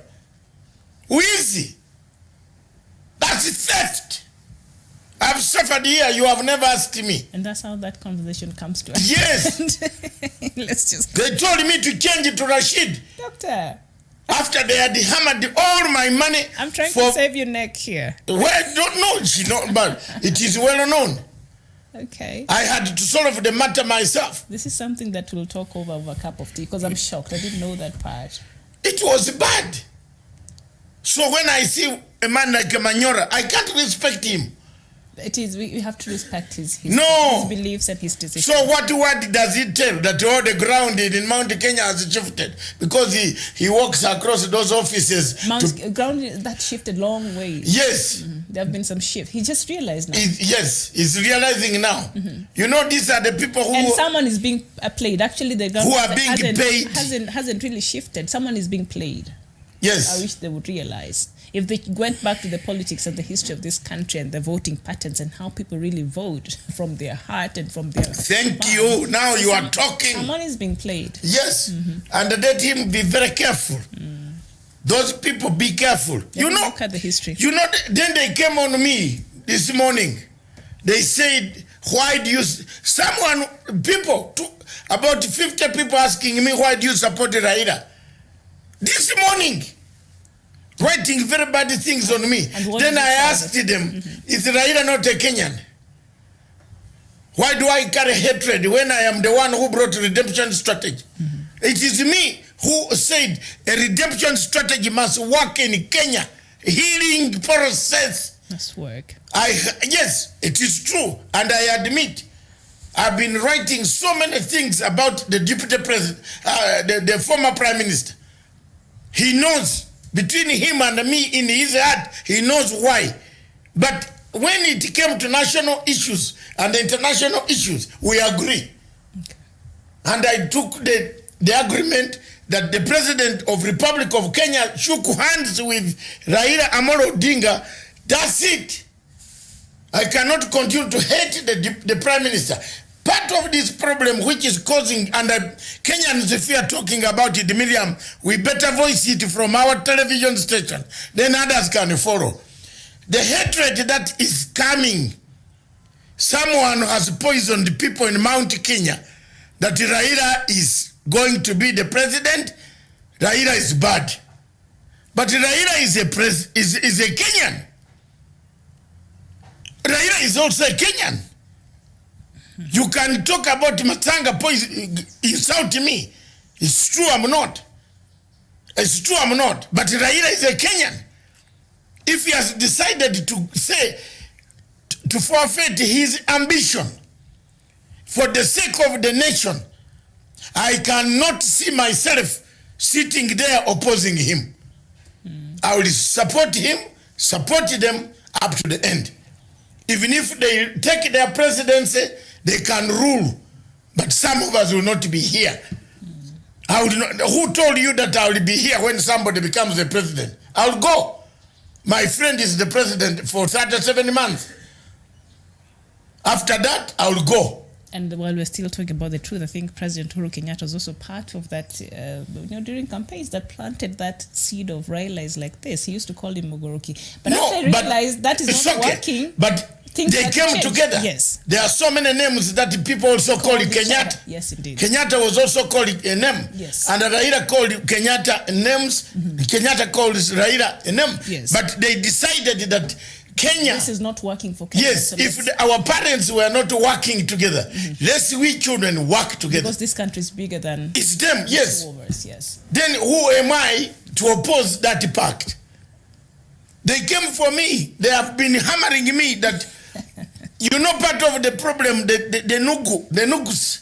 Who is he? That's theft. I've suffered here, you have never asked me. And that's how that conversation comes to us. Yes. Let's just... They told me to change it to Rashid. Doctor. After they had hammered all my money. I'm trying to save your neck here. Well, don't know, but it is well known. Okay. I had to solve the matter myself. This is something that we'll talk over a cup of tea, because I'm shocked. I didn't know that part. It was bad. So when I see a man like Manyora, I can't respect him. It is, we have to respect his beliefs and his decisions. So what does he tell? That all the ground in Mount Kenya has shifted? Because he walks across those offices. Ground that shifted long ways. Yes. There have been some shift. He just realized now. Yes, he's realizing now. You know, these are the people who... And someone is being played. Actually, the ground who are being paid. Hasn't really shifted. Someone is being played. Yes. I wish they would realize. If they went back to the politics and the history of this country and the voting patterns and how people really vote from their heart and from their... Thank you. Now you are talking. Someone is being played. Yes. And let him be very careful. Those people, be careful. You know, look at the history. You know, then they came on me this morning. They said, why do you... about 50 people asking me, why do you support Raila? This morning. Writing very bad things on me. Then I asked them, is Raila not a Kenyan? Why do I carry hatred when I am the one who brought redemption strategy? It is me who said a redemption strategy must work in Kenya. Healing process. Must work. Yes, it is true. And I admit, I've been writing so many things about the deputy president, the former prime minister. He knows. Between him and me in his heart, he knows why. But when it came to national issues and international issues, we agree. Okay. And I took the agreement that the president of Republic of Kenya shook hands with Raila Amolo Odinga. That's it. I cannot continue to hate the prime minister. Part of this problem which is causing, and Kenyans, if we are talking about it, Miriam, we better voice it from our television station, then others can follow. The hatred that is coming, someone has poisoned people in Mount Kenya, that Raila is going to be the president. Raila is bad. But Raila is a Kenyan. Raila is also a Kenyan. You can talk about Matanga, insult me. It's true, I'm not. It's true, I'm not. But Raila is a Kenyan. If he has decided to forfeit his ambition for the sake of the nation, I cannot see myself sitting there opposing him. I will support him, support them up to the end. Even if they take their presidency, they can rule, but some of us will not be here. I would not, who told you that I will be here when somebody becomes the president? I'll go. My friend is the president for 37 months. After that, I'll go. And while we're still talking about the truth, I think President Uhuru Kenyatta was also part of that, during campaigns that planted that seed of Raila is like this. He used to call him Mogoroki. But after I realized that is not working. But they came together. Yes. There are so many names that people also call it Kenyatta. Yes, indeed. Kenyatta was also called a name. Yes. And Raila called Kenyatta names. Kenyatta called Raila a name. Yes. But they decided that Kenya. This is not working for Kenya. Yes, so if our parents were not working together, let's we children work together. Because this country is bigger than it's them, yes. Yes. Then who am I to oppose that pact? They came for me. They have been hammering me that you know part of the problem, the nugus.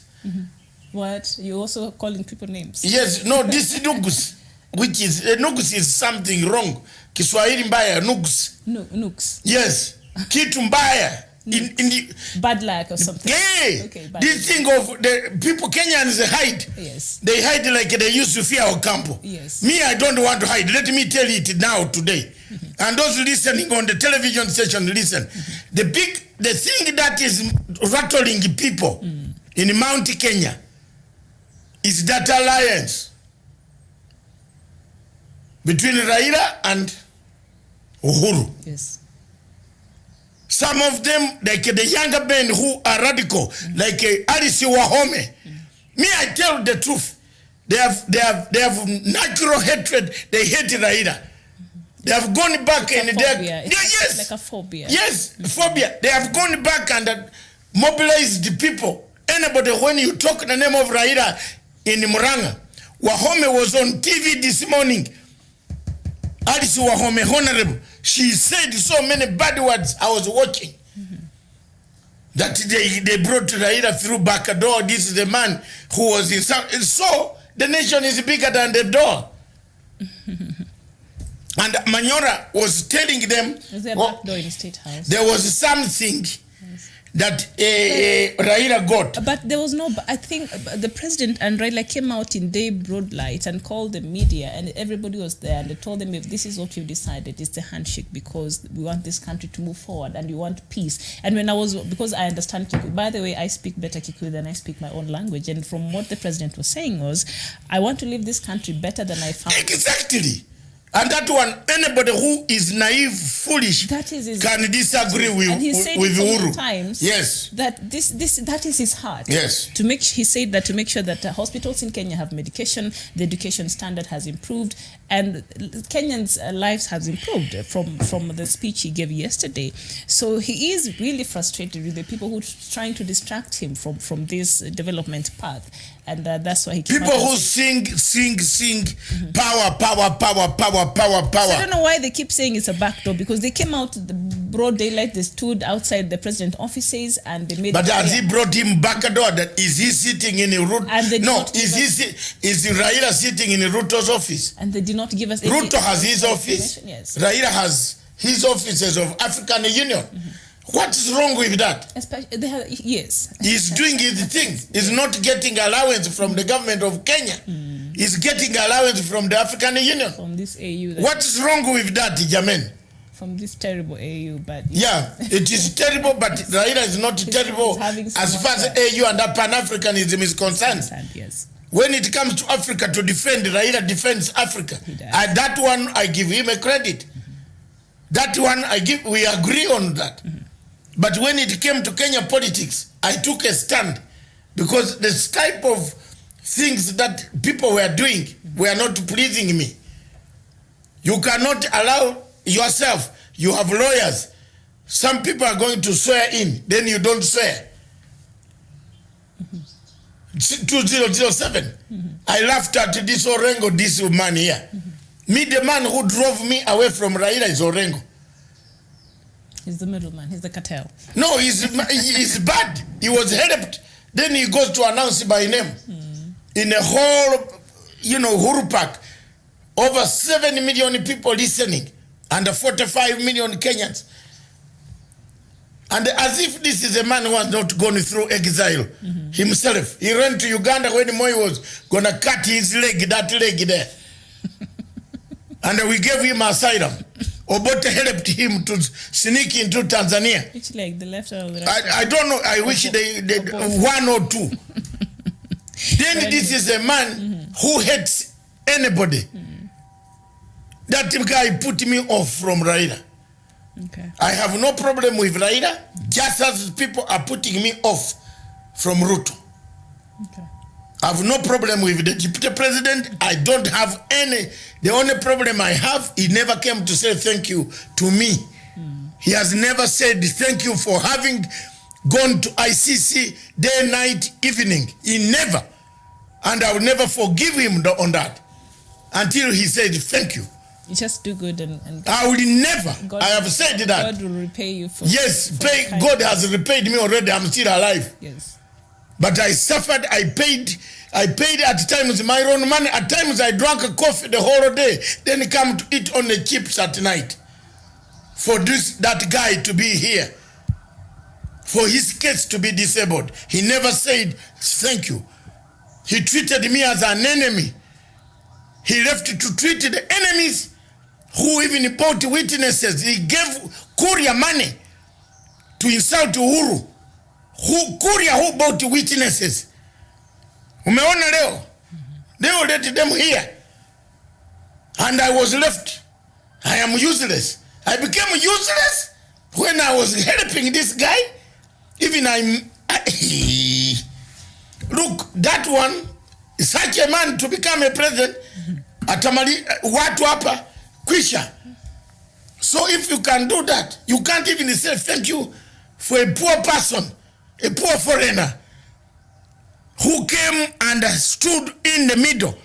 What? You also calling people names? Yes, no, this nugus, which is nugus is something wrong. Kiswahili mbaya, nugus. Nugs. Yes, kitu mbaya. In the bad luck or something. Yeah, okay, bad this thing of the people Kenyans hide. Yes. They hide like they used to fear Ocampo. Yes. Me, I don't want to hide. Let me tell it now today. And those listening on the television station, listen. The thing that is rattling people in Mount Kenya is that alliance between Raila and Uhuru. Yes. Some of them, like the younger men who are radical, like Alice Wahome. Me, I tell the truth. They have natural hatred. They hate Raila. They have gone back and yes, like a phobia. Yes, phobia. They have gone back and mobilized the people. Anybody, when you talk the name of Raila in Muranga, Wahome was on TV this morning. Alice Wahome, honorable, she said so many bad words. I was watching. That they brought Raila through back door. This is the man who was in some. So the nation is bigger than the door. And Manyora was telling them. Is there a back door in the State House? There was something that Raila got. But there was no, I think the president and Raila came out in day broad light and called the media, and everybody was there, and they told them, if this is what you've decided, it's the handshake, because we want this country to move forward and we want peace. And when because I understand Kikuyu, by the way, I speak better Kikuyu than I speak my own language, and from what the president was saying was, I want to leave this country better than I found it. Exactly. And that one, anybody who is naive, foolish, can disagree with Uhuru. Times yes. That that is his heart. Yes. He said that to make sure that hospitals in Kenya have medication, the education standard has improved, and Kenyans' lives has improved from the speech he gave yesterday. So he is really frustrated with the people who are trying to distract him from this development path. And that's why he came people who sing, power. So I don't know why they keep saying it's a backdoor, because they came out the broad daylight, they stood outside the president's offices and they made. But has he brought him back a door? That is he sitting in a root? No, is Raila sitting in Ruto's office? And they did not give us. Ruto has his office. Yes. Raila has his offices of African Union. What is wrong with that? Yes. He's doing his thing. He's not getting allowance from the government of Kenya. He's getting allowance from the African Union. From this AU. What is wrong with that, Jamen? From this terrible AU, but... Yeah, it is terrible, but Raila is not terrible as far as AU and Pan-Africanism is concerned. Yes. When it comes to Africa to defend, Raila defends Africa. And that one, I give him a credit. That one, we agree on that. But when it came to Kenya politics, I took a stand, because this type of things that people were doing were not pleasing me. You cannot allow yourself, you have lawyers. Some people are going to swear in, then you don't swear. 2007, I laughed at this Orengo, this man here. Me, the man who drove me away from Raila is Orengo. He's the middleman. He's the cartel. No, he's bad. He was helped. Then he goes to announce by name. In a whole, Uhuru Park, over 7 million people listening, and 45 million Kenyans. And as if this is a man who has not gone through exile himself. He ran to Uganda when Moi was going to cut his leg, that leg there. And we gave him asylum. Obote helped him to sneak into Tanzania. Which leg, the left or the right? I don't know. I wish they one or two. Then this is a man who hates anybody. That guy put me off from Raila. Okay. I have no problem with Raila, just as people are putting me off from Ruto. Okay. I have no problem with the deputy president. I don't have any. The only problem I have, he never came to say thank you to me. He has never said thank you for having gone to ICC day, night, evening. He never. And I will never forgive him on that until he said thank you. You just do good and I will never. God, I have said that. God will repay you for. Yes, for God has repaid me already. I'm still alive. Yes. But I suffered. I paid at times my own money. At times I drank a coffee the whole day. Then come to eat on the chips at night. For that guy to be here. For his case to be disabled. He never said thank you. He treated me as an enemy. He left to treat the enemies who even bought witnesses. He gave courier money to insult Uhuru. Courier who bought witnesses. Umeona leo? They will let them here. And I was left. I am useless. I became useless when I was helping this guy. Even look, that one, such a man to become a president, atamali watu hapa kwisha. So if you can do that, you can't even say thank you for a poor person, a poor foreigner who came and stood in the middle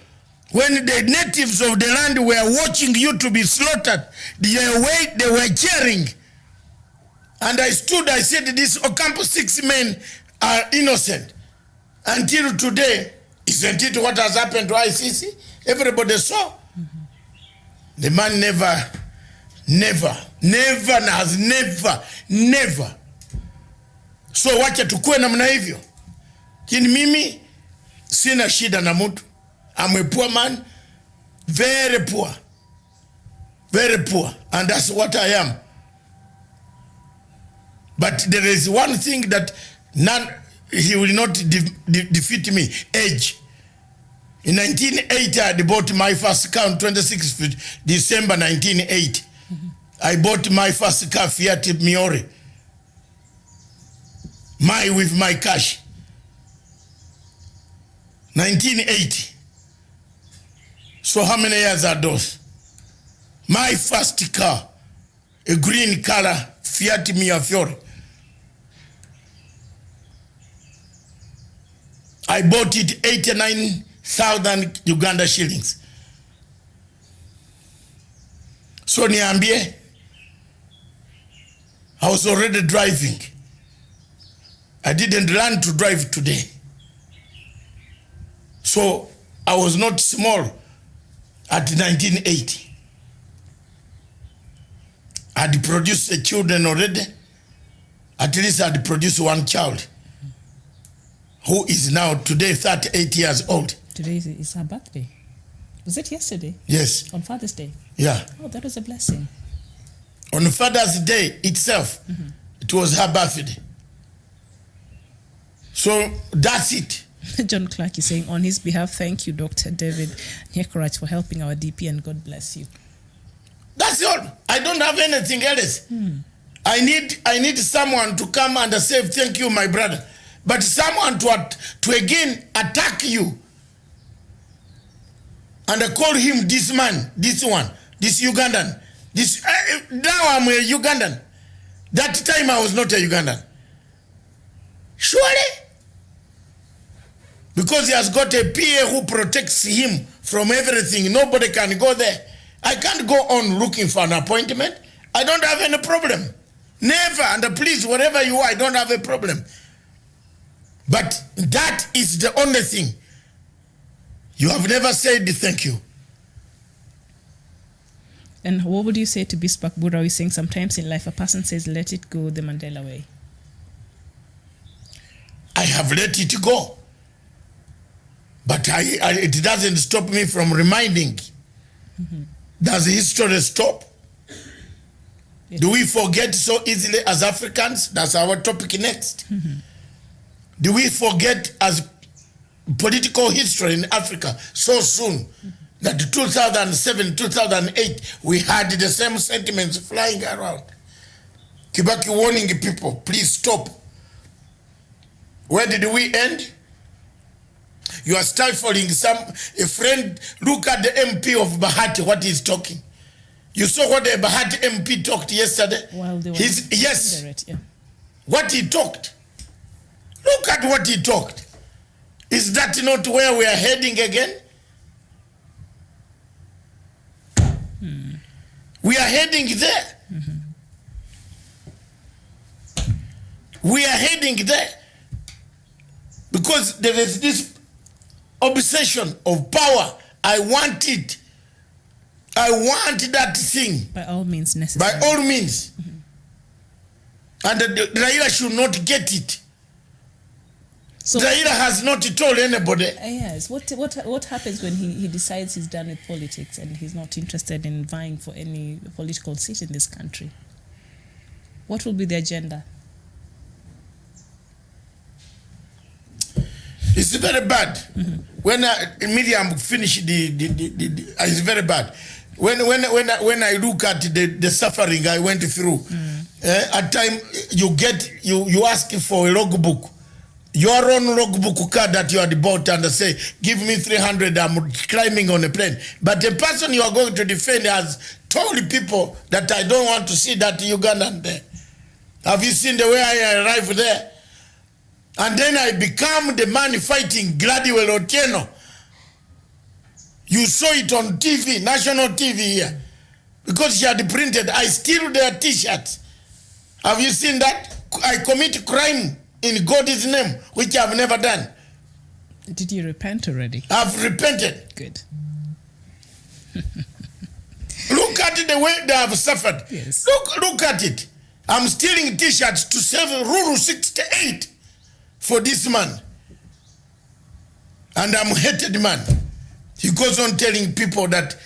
when the natives of the land were watching you to be slaughtered. They were cheering. And I stood, I said, these Ocampo 6 men are innocent. Until today, isn't it what has happened to ICC? Everybody saw. The man never So wacha tukue namna hivyo. Kini mimi, sina shida na mtu. I'm a poor man, very poor. Very poor. And that's what I am. But there is one thing that he will not defeat me, age. In 1980, I bought my first car on 26th December 1980. I bought my first car, Fiat Miore. With my cash. 1980. So how many years are those? My first car, a green color Fiat Miafiore. I bought it 89,000 Uganda shillings. So niambie, I was already driving. I didn't learn to drive today. So I was not small at 1980. I'd produced a children already. At least I'd produced one child who is now today 38 years old. Today is her birthday. Was it yesterday? Yes. On Father's Day? Yeah. Oh, that was a blessing. On Father's Day itself, it was her birthday. So that's it. John Clark is saying, on his behalf, thank you, Dr. David Nyekorach, for helping our DP, and God bless you. That's all. I don't have anything else. I need someone to come and say, thank you, my brother. But someone to again attack you and call him this man, this one, this Ugandan. Now I'm a Ugandan. That time I was not a Ugandan. Surely? Because he has got a PA who protects him from everything. Nobody can go there. I can't go on looking for an appointment. I don't have any problem. Never. And please, wherever you are, I don't have a problem. But that is the only thing. You have never said thank you. And what would you say to Bishop Bura? We're saying sometimes in life a person says, let it go the Mandela way. I have let it go. But it doesn't stop me from reminding. Does history stop? Do we forget so easily as Africans? That's our topic next. Do we forget as political history in Africa so soon that 2007, 2008, we had the same sentiments flying around? Kibaki warning people, please stop. Where did we end? You are stifling a friend. Look at the MP of Bahati, what he's talking. You saw what the Bahati MP talked yesterday? While they were yes. under it, yeah. What he talked. Look at what he talked. Is that not where we are heading again? We are heading there. We are heading there. Because there is this obsession of power. I want it. I want that thing. By all means necessary. By all means. And Raila should not get it. So Raila has not told anybody. Yes. What happens when he decides he's done with politics and he's not interested in vying for any political seat in this country? What will be the agenda? It's very bad. When Miriam finished it's very bad. When I look at the suffering I went through, at time you ask for a logbook, your own logbook card that you had bought, and say, give me 300, I'm climbing on a plane. But the person you are going to defend has told people that I don't want to see that Ugandan there. Have you seen the way I arrived there? And then I become the man fighting Gladwell Otieno. You saw it on TV, national TV here. Because she had printed, I steal their t-shirts. Have you seen that? I commit crime in God's name, which I've never done. Did you repent already? I've repented. Good. Look at the way they have suffered. Yes. Look at it. I'm stealing t-shirts to save Rule 68 for this man. And I'm a hated man. He goes on telling people that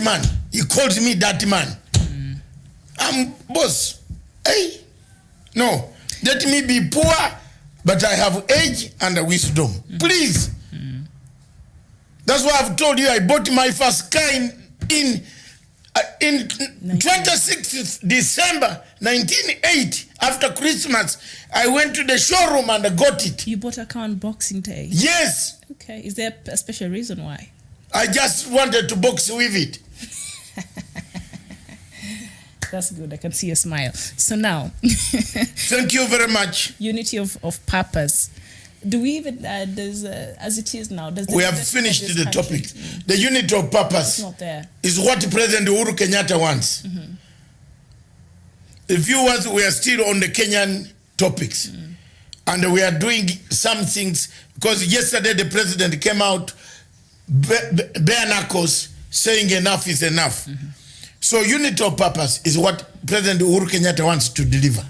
man, he calls me that man. I'm boss. Hey, no, let me be poor, but I have age and wisdom. Please. That's why I've told you I bought my first car in 26th December 1980. After Christmas, I went to the showroom and I got it. You bought a car on Boxing Day? Yes. Okay. Is there a special reason why? I just wanted to box with it. That's good. I can see a smile. So now. Thank you very much. Unity of purpose. Do we even, as it is now, does we have finished the topic. The unity of purpose is what President Uhuru Kenyatta wants. The viewers, we are still on the Kenyan topics. And we are doing some things, because yesterday the president came out bare knuckles saying enough is enough. So unity of purpose is what President Uhuru Kenyatta wants to deliver.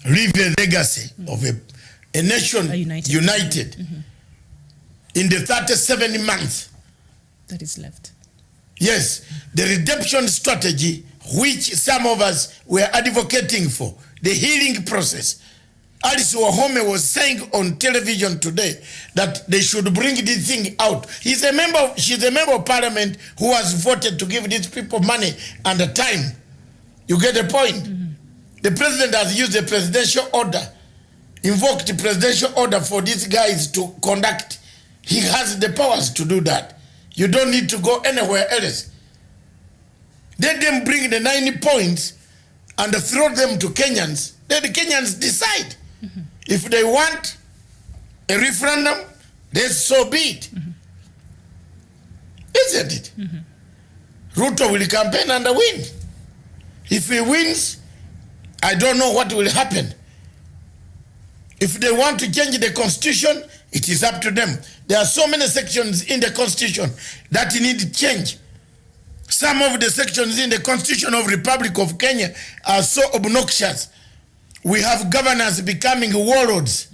Leave a legacy of a nation united in the 37 months that is left. Yes, the redemption strategy which some of us were advocating for, the healing process. Alice Wahome was saying on television today that they should bring this thing out. She's a member of parliament who has voted to give these people money and the time. You get the point? The president has used a presidential order, invoked a presidential order for these guys to conduct. He has the powers to do that. You don't need to go anywhere else. Let them bring the 90 points and throw them to Kenyans. Let the Kenyans decide. If they want a referendum, then so be it. Isn't it? Ruto will campaign and win. If he wins, I don't know what will happen. If they want to change the constitution, it is up to them. There are so many sections in the constitution that need change. Some of the sections in the Constitution of Republic of Kenya are so obnoxious. We have governors becoming warlords.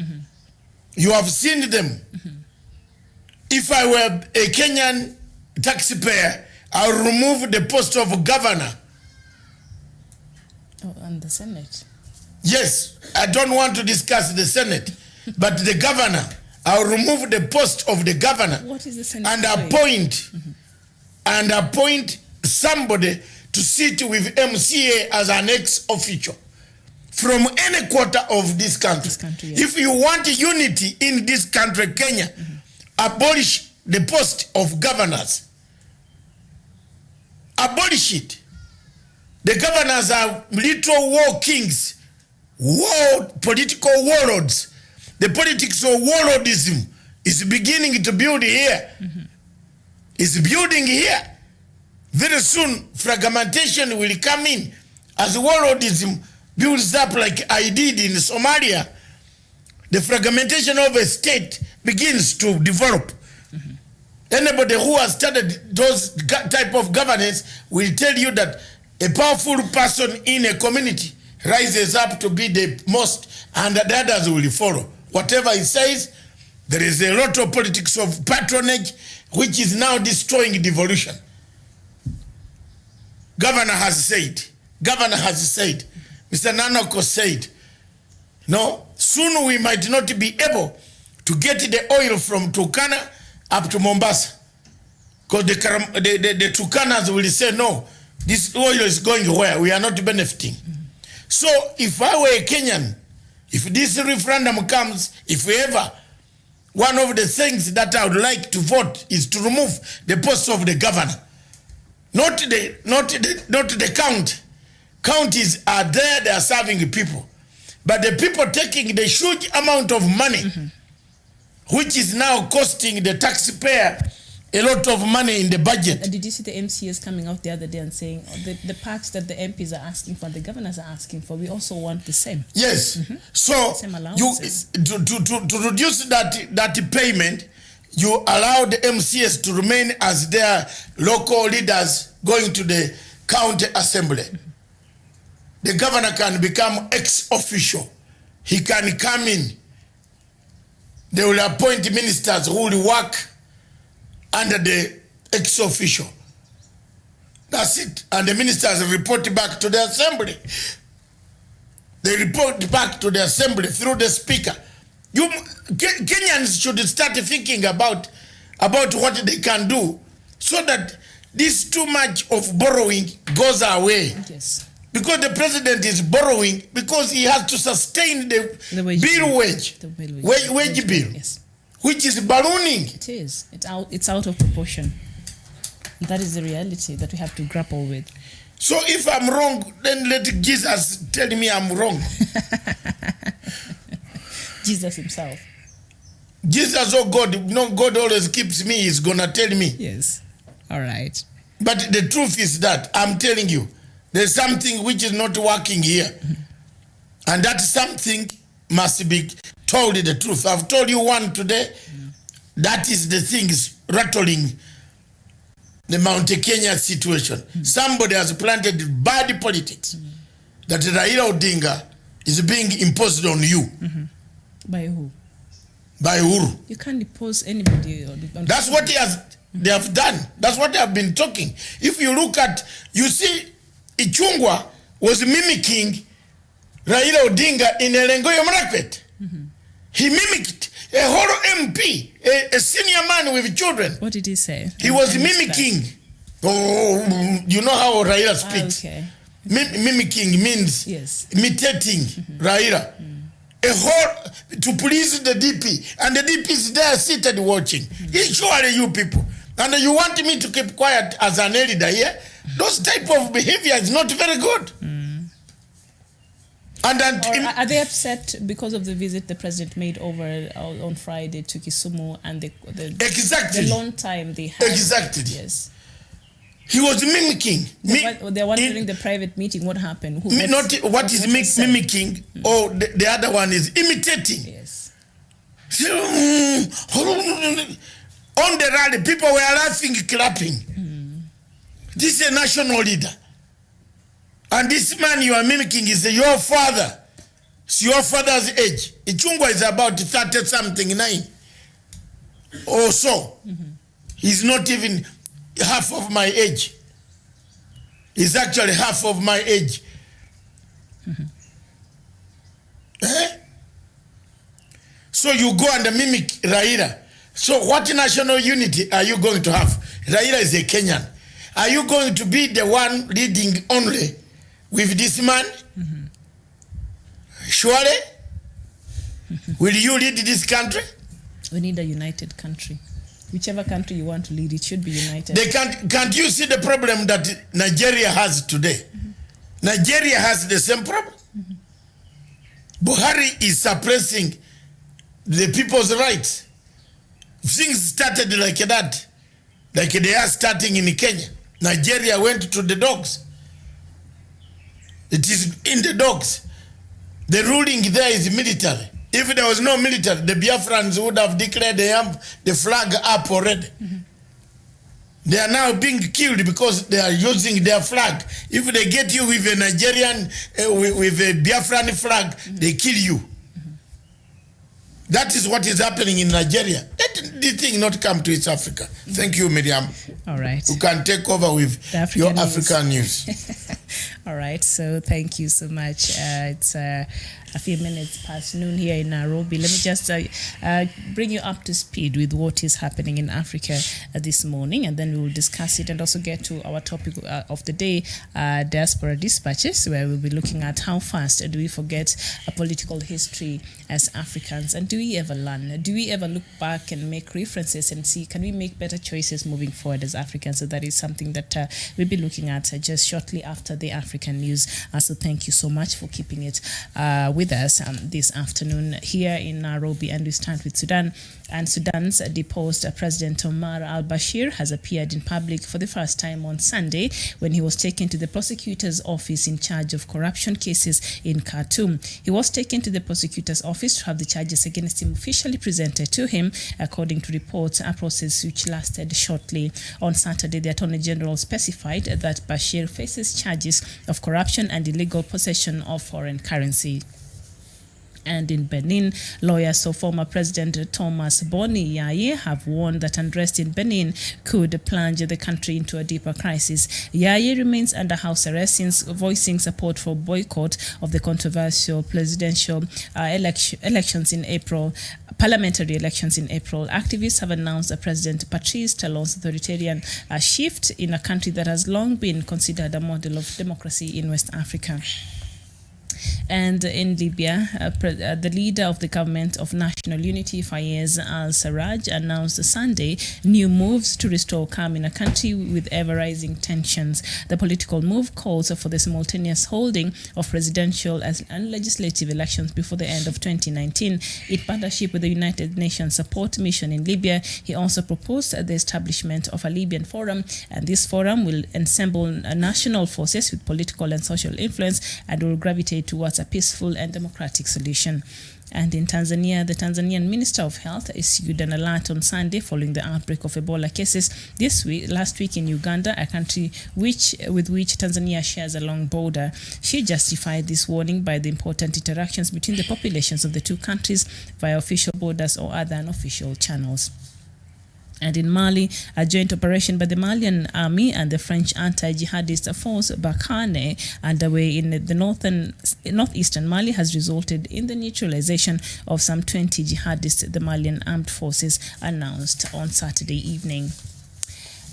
You have seen them. If I were a Kenyan taxpayer, I would remove the post of governor. Oh, and the Senate. Yes, I don't want to discuss the Senate, but the governor, I will remove the post of the governor. What is the Senate and appoint somebody to sit with MCA as an ex-official from any quarter of this country. Yes. If you want unity in this country, Kenya, abolish the post of governors. abolish it. The governors are little war kings, political warlords. The politics of warlordism is beginning to build here. It's building here. Very soon, fragmentation will come in as warlordism builds up like I did in Somalia. The fragmentation of a state begins to develop. Anybody who has studied those type of governance will tell you that a powerful person in a community rises up to be the most, and the others will follow. Whatever he says, there is a lot of politics of patronage, which is now destroying devolution. Governor has said, Mr. Nanoko said, no, soon we might not be able to get the oil from Turkana up to Mombasa. Because the Turkanas will say, no, this oil is going where? We are not benefiting. So if I were a Kenyan, if this referendum comes, if ever, one of the things that I would like to vote is to remove the post of the governor. Not the county. Counties are there, they are serving people. But the people taking the huge amount of money, which is now costing the taxpayer a lot of money in the budget. Did you see the MCAs coming out the other day and saying the parts that the MPs are asking for, the governors are asking for, we also want the same? Yes. So same you to reduce that payment, you allow the MCAs to remain as their local leaders going to the county assembly. The governor can become ex-official. He can come in. They will appoint ministers who will work under the ex-official. That's it. And the ministers report back to the assembly. They report back to the assembly through the speaker. Kenyans should start thinking about what they can do so that this too much of borrowing goes away. Yes. Because the president is borrowing because he has to sustain the wage bill, yes, which is ballooning. It is. It's out of proportion. That is the reality that we have to grapple with. So if I'm wrong, then let Jesus tell me I'm wrong. Jesus himself. Jesus, oh God, no, God always keeps me, he's gonna tell me. Yes. All right. But the truth is that, I'm telling you, there's something which is not working here. And that something must be told the truth. I've told you one today. That is the things rattling the Mount Kenya situation. Somebody has planted bad politics. That Raila Odinga is being imposed on you. By who? By Uhuru. You can't impose anybody. That's what they have done. That's what they have been talking. If you look at, you see, Ichungwa was mimicking Raila Odinga in Elengoyo Marakwet. He mimicked a whole MP, a senior man with children. What did he say? He was mimicking. Oh, you know how Raila speaks. Okay. Mimicking means imitating Raila. A whole, to please the DP. And the DP is there seated watching. Surely you people. And you want me to keep quiet as an elder here? Those type of behavior is not very good. Are they upset because of the visit the president made over on Friday to Kisumu and the long time they had? Exactly. Yes. He was mimicking. They're wondering the private meeting, what happened? What is mimicking, or the other one is imitating. Yes. On the rally, people were laughing, clapping. This is a national leader. And this man you are mimicking is your father. It's your father's age. Ichungwa is about 30-something, 9 or so. He's not even half of my age. He's actually half of my age. So you go and mimic Raila. So what national unity are you going to have? Raila is a Kenyan. Are you going to be the one leading only with this man? Surely? Will you lead this country? We need a united country. whichever country you want to lead, it should be united. They can't you see the problem that Nigeria has today? Nigeria has the same problem. Buhari is suppressing the people's rights. Things started like that, like they are starting in Kenya. Nigeria went to the dogs. It is in the dogs. The ruling there is military. If there was no military, the Biafrans would have declared the flag up already. They are now being killed because they are using their flag. If they get you with a Nigerian, with a Biafran flag, they kill you. That is what is happening in Nigeria. Let this thing not come to East Africa. Thank you, Miriam. All right. You can take over with your African news. All right. So thank you so much. It's a few minutes past noon here in Nairobi. Let me just bring you up to speed with what is happening in Africa this morning, and then we will discuss it and also get to our topic of the day, Diaspora Dispatches, where we'll be looking at how fast do we forget a political history as Africans, and do we ever learn? Do we ever look back and make references and see, can we make better choices moving forward as Africans? So that is something that we'll be looking at just shortly after the African news. So thank you so much for keeping it with us this afternoon here in Nairobi. And we start with Sudan. And Sudan's deposed President Omar al-Bashir has appeared in public for the first time on Sunday when he was taken to the prosecutor's office in charge of corruption cases in Khartoum. He was taken to the prosecutor's office to have the charges against him officially presented to him, according to reports, a process which lasted shortly. On Saturday, the Attorney General specified that Bashir faces charges of corruption and illegal possession of foreign currency. And in Benin, lawyers of former President Thomas Boni Yaye have warned that unrest in Benin could plunge the country into a deeper crisis. Yaye remains under house arrest since voicing support for boycott of the controversial presidential elections in April. Parliamentary elections in April. Activists have announced that President Patrice Talon's authoritarian shift in a country that has long been considered a model of democracy in West Africa. And in Libya, the leader of the government of national unity, Fayez al-Sarraj, announced Sunday new moves to restore calm in a country with ever-rising tensions. The political move calls for the simultaneous holding of presidential and legislative elections before the end of 2019. In partnership with the United Nations Support Mission in Libya, he also proposed the establishment of a Libyan forum, and this forum will assemble national forces with political and social influence and will gravitate towards a peaceful and democratic solution. And in Tanzania, the Tanzanian Minister of Health issued an alert on Sunday following the outbreak of Ebola cases last week in Uganda, a country with which Tanzania shares a long border. She justified this warning by the important interactions between the populations of the two countries via official borders or other unofficial channels. And in Mali, a joint operation by the Malian army and the French anti-jihadist force Barkhane underway in the northeastern Mali has resulted in the neutralization of some 20 jihadists, the Malian armed forces announced on Saturday evening.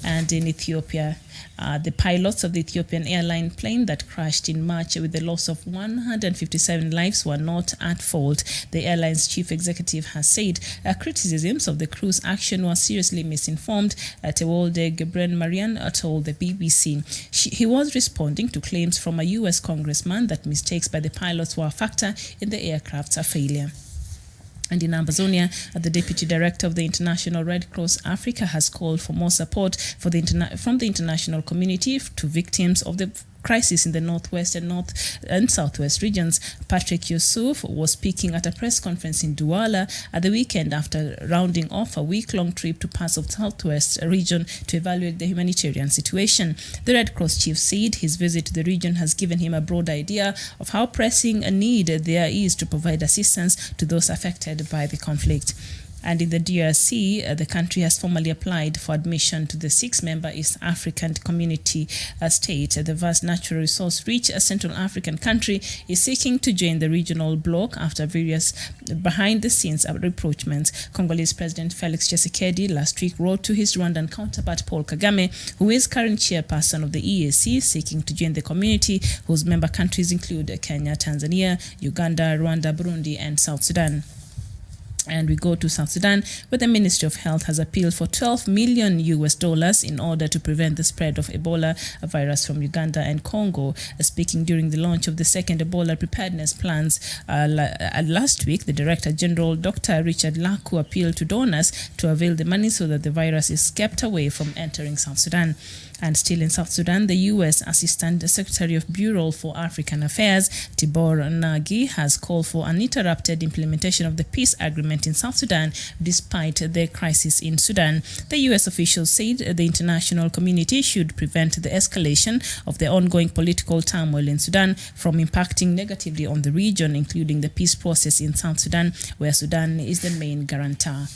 And in Ethiopia, the pilots of the Ethiopian airline plane that crashed in March with the loss of 157 lives were not at fault. The airline's chief executive has said criticisms of the crew's action were seriously misinformed. Tewolde Gebren-Marian told the BBC. He was responding to claims from a U.S. congressman that mistakes by the pilots were a factor in the aircraft's failure. And in Amazonia, the Deputy Director of the International Red Cross Africa has called for more support from the international community to victims of the crisis in the northwest and southwest regions. Patrick Yusuf was speaking at a press conference in Douala at the weekend after rounding off a week-long trip to parts of the southwest region to evaluate the humanitarian situation. The Red Cross chief said his visit to the region has given him a broad idea of how pressing a need there is to provide assistance to those affected by the conflict. And in the DRC, the country has formally applied for admission to the 6-member East African Community state. The vast natural resource-rich Central African country is seeking to join the regional bloc after various behind-the-scenes rapprochements. Congolese President Felix Tshisekedi last week wrote to his Rwandan counterpart Paul Kagame, who is current chairperson of the EAC, seeking to join the community, whose member countries include Kenya, Tanzania, Uganda, Rwanda, Burundi, and South Sudan. And we go to South Sudan, where the Ministry of Health has appealed for $12 million in order to prevent the spread of Ebola virus from Uganda and Congo. Speaking during the launch of the second Ebola preparedness plans last week, the Director General, Dr. Richard Laku, appealed to donors to avail the money so that the virus is kept away from entering South Sudan. And still in South Sudan, the U.S. Assistant Secretary of Bureau for African Affairs, Tibor Nagy, has called for uninterrupted implementation of the peace agreement in South Sudan despite the crisis in Sudan. The U.S. officials said the international community should prevent the escalation of the ongoing political turmoil in Sudan from impacting negatively on the region, including the peace process in South Sudan, where Sudan is the main guarantor.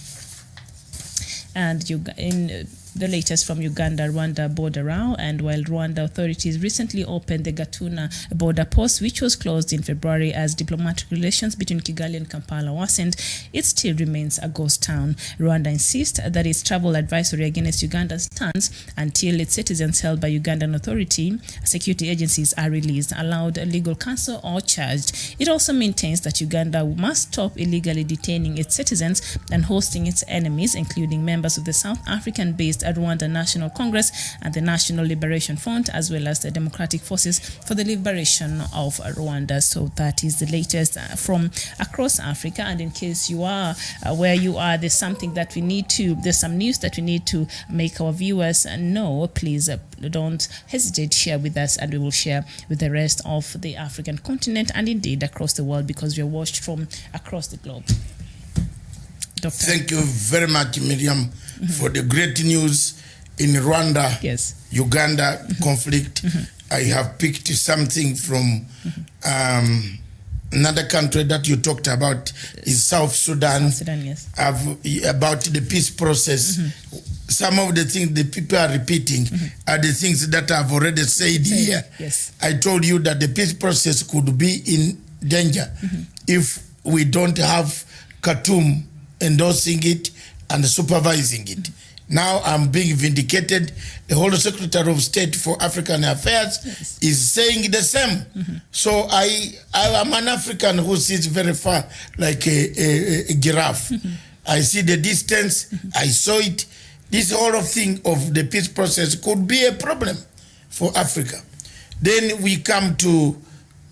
And in the latest from Uganda-Rwanda border row, and while Rwanda authorities recently opened the Gatuna border post, which was closed in February as diplomatic relations between Kigali and Kampala worsened, it still remains a ghost town. Rwanda insists that its travel advisory against Uganda stands until its citizens held by Ugandan authority security agencies are released, allowed legal counsel, or charged. It also maintains that Uganda must stop illegally detaining its citizens and hosting its enemies, including members of the South African-based Rwanda National Congress and the National Liberation Front, as well as the Democratic Forces for the Liberation of Rwanda. So that is the latest from across Africa. And in case you are where you are, there's something that we need to, there's some news that we need to make our viewers know. Please don't hesitate to share with us, and we will share with the rest of the African continent and indeed across the world, because we are watched from across the globe. Doctor. Thank you very much, Miriam, for the great news in Rwanda, Uganda conflict. I have picked something from another country that you talked about, is South Sudan. South Sudan, yes. About the peace process. Some of the things the people are repeating are the things that I've already said here. Yes. I told you that the peace process could be in danger if we don't have Khartoum endorsing it and supervising it. Now I'm being vindicated. The whole Secretary of State for African Affairs is saying the same. So I am an African who sits very far like a giraffe. I see the distance, I saw it. This whole thing of the peace process could be a problem for Africa. Then we come to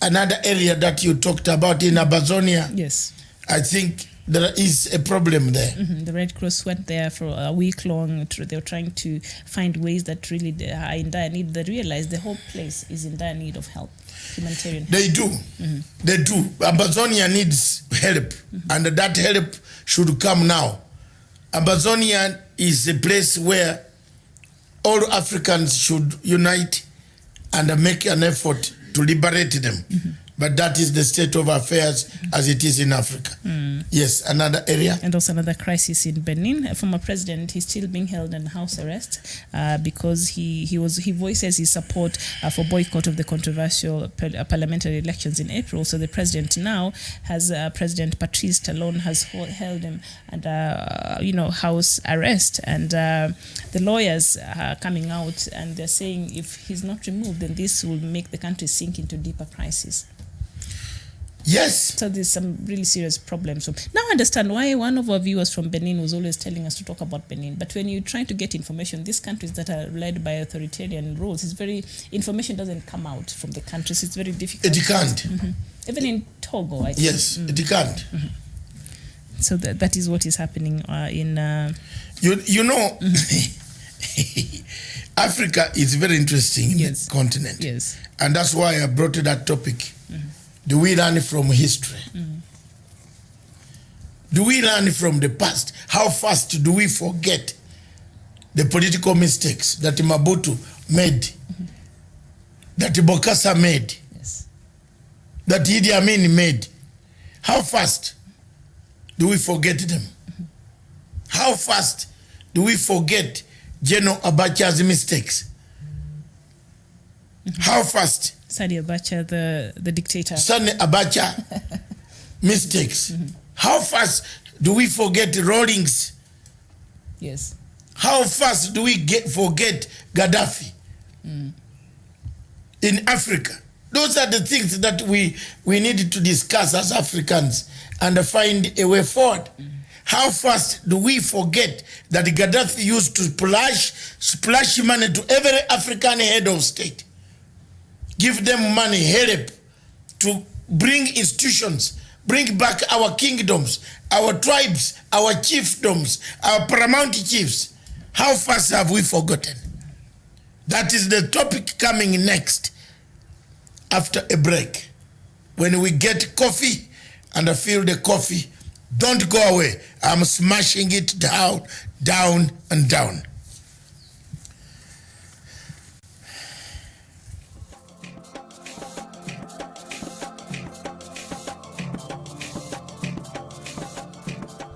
another area that you talked about in Amazonia. Yes. I think there is a problem there. The Red Cross went there for a week long. They were trying to find ways that really are in dire need. They realize the whole place is in dire need of help, humanitarian help. They do. They do. Amazonia needs help, and that help should come now. Amazonia is a place where all Africans should unite and make an effort to liberate them. But that is the state of affairs as it is in Africa. Yes, another area. And also another crisis in Benin. A former president, he's still being held in house arrest because he voices his support for boycott of the controversial parliamentary elections in April. So the president now has President Patrice Talon has held him under house arrest, and the lawyers are coming out and they're saying if he's not removed, then this will make the country sink into deeper crisis. Yes. So there's some really serious problems. So now I understand why one of our viewers from Benin was always telling us to talk about Benin. But when you try to get information, these countries that are led by authoritarian rules, information doesn't come out from the countries. It's very difficult. It can't. Even in Togo, I think. Yes, it can't. So that is what is happening in... Africa is very interesting in the continent. Yes. And that's why I brought that topic. Do we learn from history? Do we learn from the past? How fast do we forget the political mistakes that Mobutu made, that Bokassa made, that Idi Amin made? How fast do we forget them? How fast do we forget General Abacha's mistakes? How fast? Sani Abacha, the dictator. Sani Abacha mistakes. How fast do we forget Rawlings? Yes. How fast do we forget Gaddafi? In Africa? Those are the things that we need to discuss as Africans and find a way forward. How fast do we forget that Gaddafi used to splash money to every African head of state? Give them money, help to bring institutions, bring back our kingdoms, our tribes, our chiefdoms, our paramount chiefs. How fast have we forgotten? That is the topic coming next after a break. When we get coffee and I feel the coffee, don't go away. I'm smashing it down, down, and down.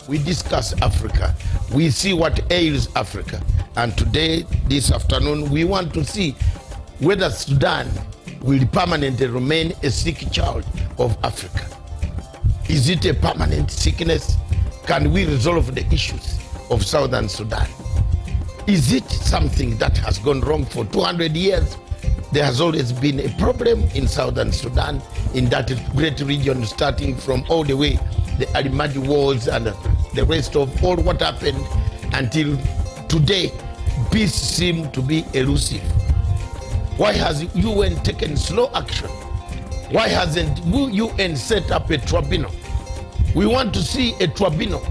We discuss Africa. We see what ails Africa. And today, this afternoon, we want to see whether Sudan will permanently remain a sick child of Africa. Is it a permanent sickness? Can we resolve the issues of Southern Sudan? Is it something that has gone wrong for 200 years? There has always been a problem in Southern Sudan, in that great region, starting from all the way the Alimadi Wars and the rest of all what happened until today. Peace seems to be elusive. Why has UN taken slow action? Why hasn't UN set up a tribunal? We want to see a tribunal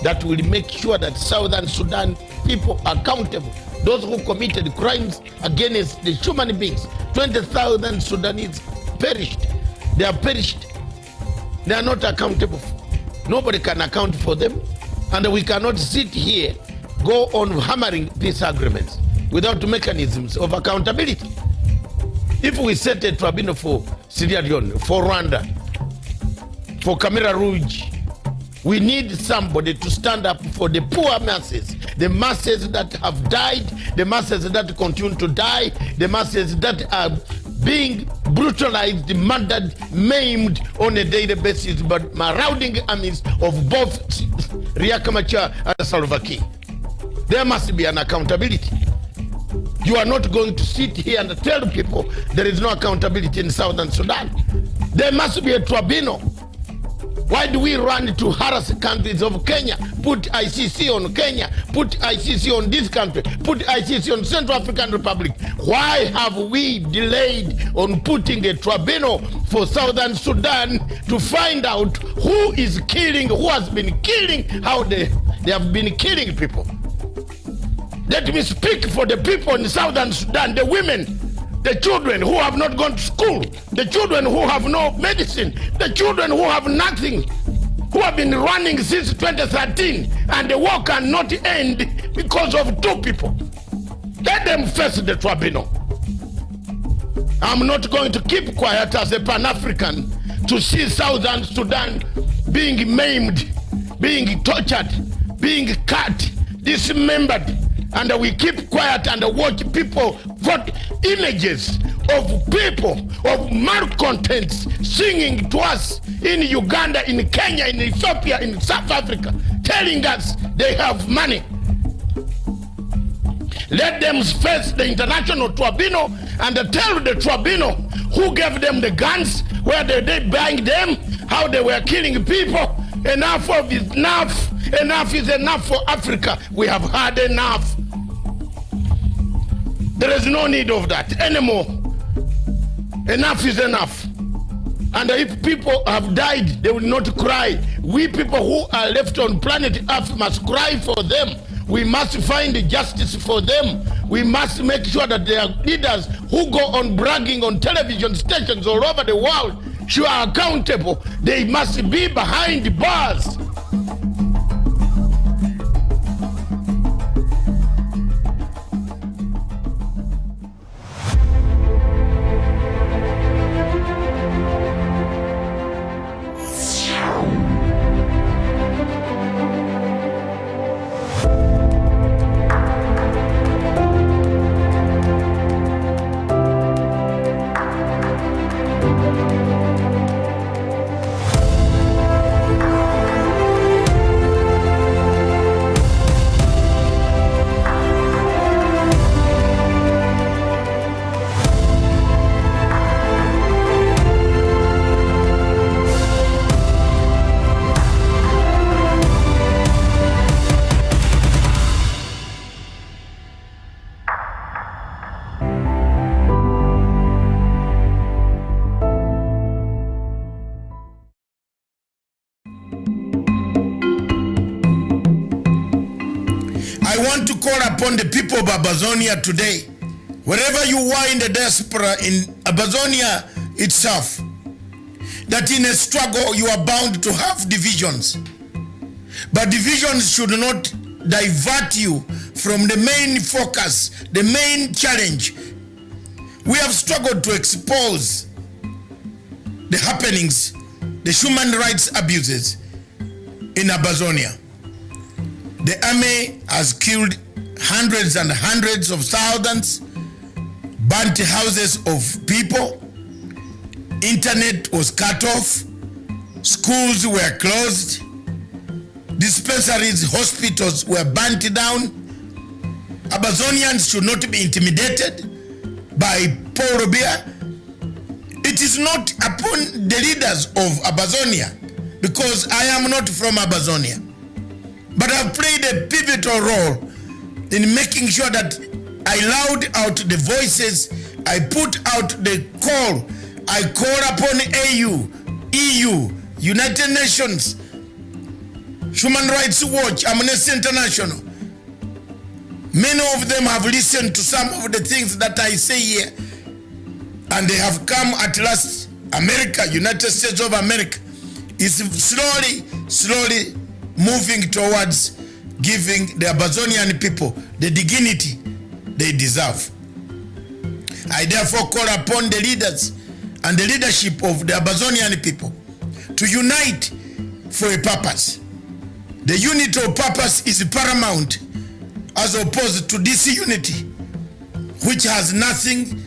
that will make sure that Southern Sudan people are accountable. Those who committed crimes against the human beings. 20,000 Sudanese perished. They are perished. They are not accountable. Nobody can account for them. And we cannot sit here, go on hammering peace agreements without mechanisms of accountability. If we set a tribunal for Sierra Leone, for Rwanda, for Camera Rouge, we need somebody to stand up for the poor masses, the masses that have died, the masses that continue to die, the masses that are being brutalized, murdered, maimed on a daily basis by marauding armies of both Riek Machar and Salva Kiir. There must be an accountability. You are not going to sit here and tell people there is no accountability in Southern Sudan. There must be a tribunal. Why do we run to harass countries of Kenya, put ICC on Kenya, put ICC on this country, put ICC on Central African Republic? Why have we delayed on putting a tribunal for Southern Sudan to find out who is killing, who has been killing, how they have been killing people? Let me speak for the people in Southern Sudan, the women, the children who have not gone to school, the children who have no medicine, the children who have nothing, who have been running since 2013, and the war cannot end because of two people. Let them face the tribunal. I'm not going to keep quiet as a Pan-African to see Southern Sudan being maimed, being tortured, being cut, dismembered. And we keep quiet and watch people vote images of people, of malcontents singing to us in Uganda, in Kenya, in Ethiopia, in South Africa, telling us they have money. Let them face the international tribunal and tell the tribunal who gave them the guns, where they buying them, how they were killing people. Enough is enough. Enough is enough for Africa. We have had enough. There is no need of that anymore. Enough is enough. And if people have died, they will not cry. We people who are left on planet Earth must cry for them. We must find justice for them. We must make sure that there are leaders who go on bragging on television stations all over the world, who are accountable. They must be behind bars. want to call upon the people of Abazonia today, wherever you are in the diaspora in Abazonia itself, that in a struggle you are bound to have divisions. But divisions should not divert you from the main focus, the main challenge. We have struggled to expose the happenings, the human rights abuses in Abazonia. The army has killed hundreds and hundreds of thousands, burnt houses of people, internet was cut off, schools were closed, dispensaries, hospitals were burnt down. Abazonians should not be intimidated by Paul Robia. It is not upon the leaders of Abazonia, because I am not from Abazonia, but I've played a pivotal role in making sure that I loud out the voices, I put out the call, I call upon AU, EU, United Nations, Human Rights Watch, Amnesty International. Many of them have listened to some of the things that I say here, and they have come at last. America, United States of America, is slowly moving towards giving the Abazonian people the dignity they deserve. I therefore call upon the leaders and the leadership of the Abazonian people to unite for a purpose. The unity of purpose is paramount, as opposed to disunity, which has nothing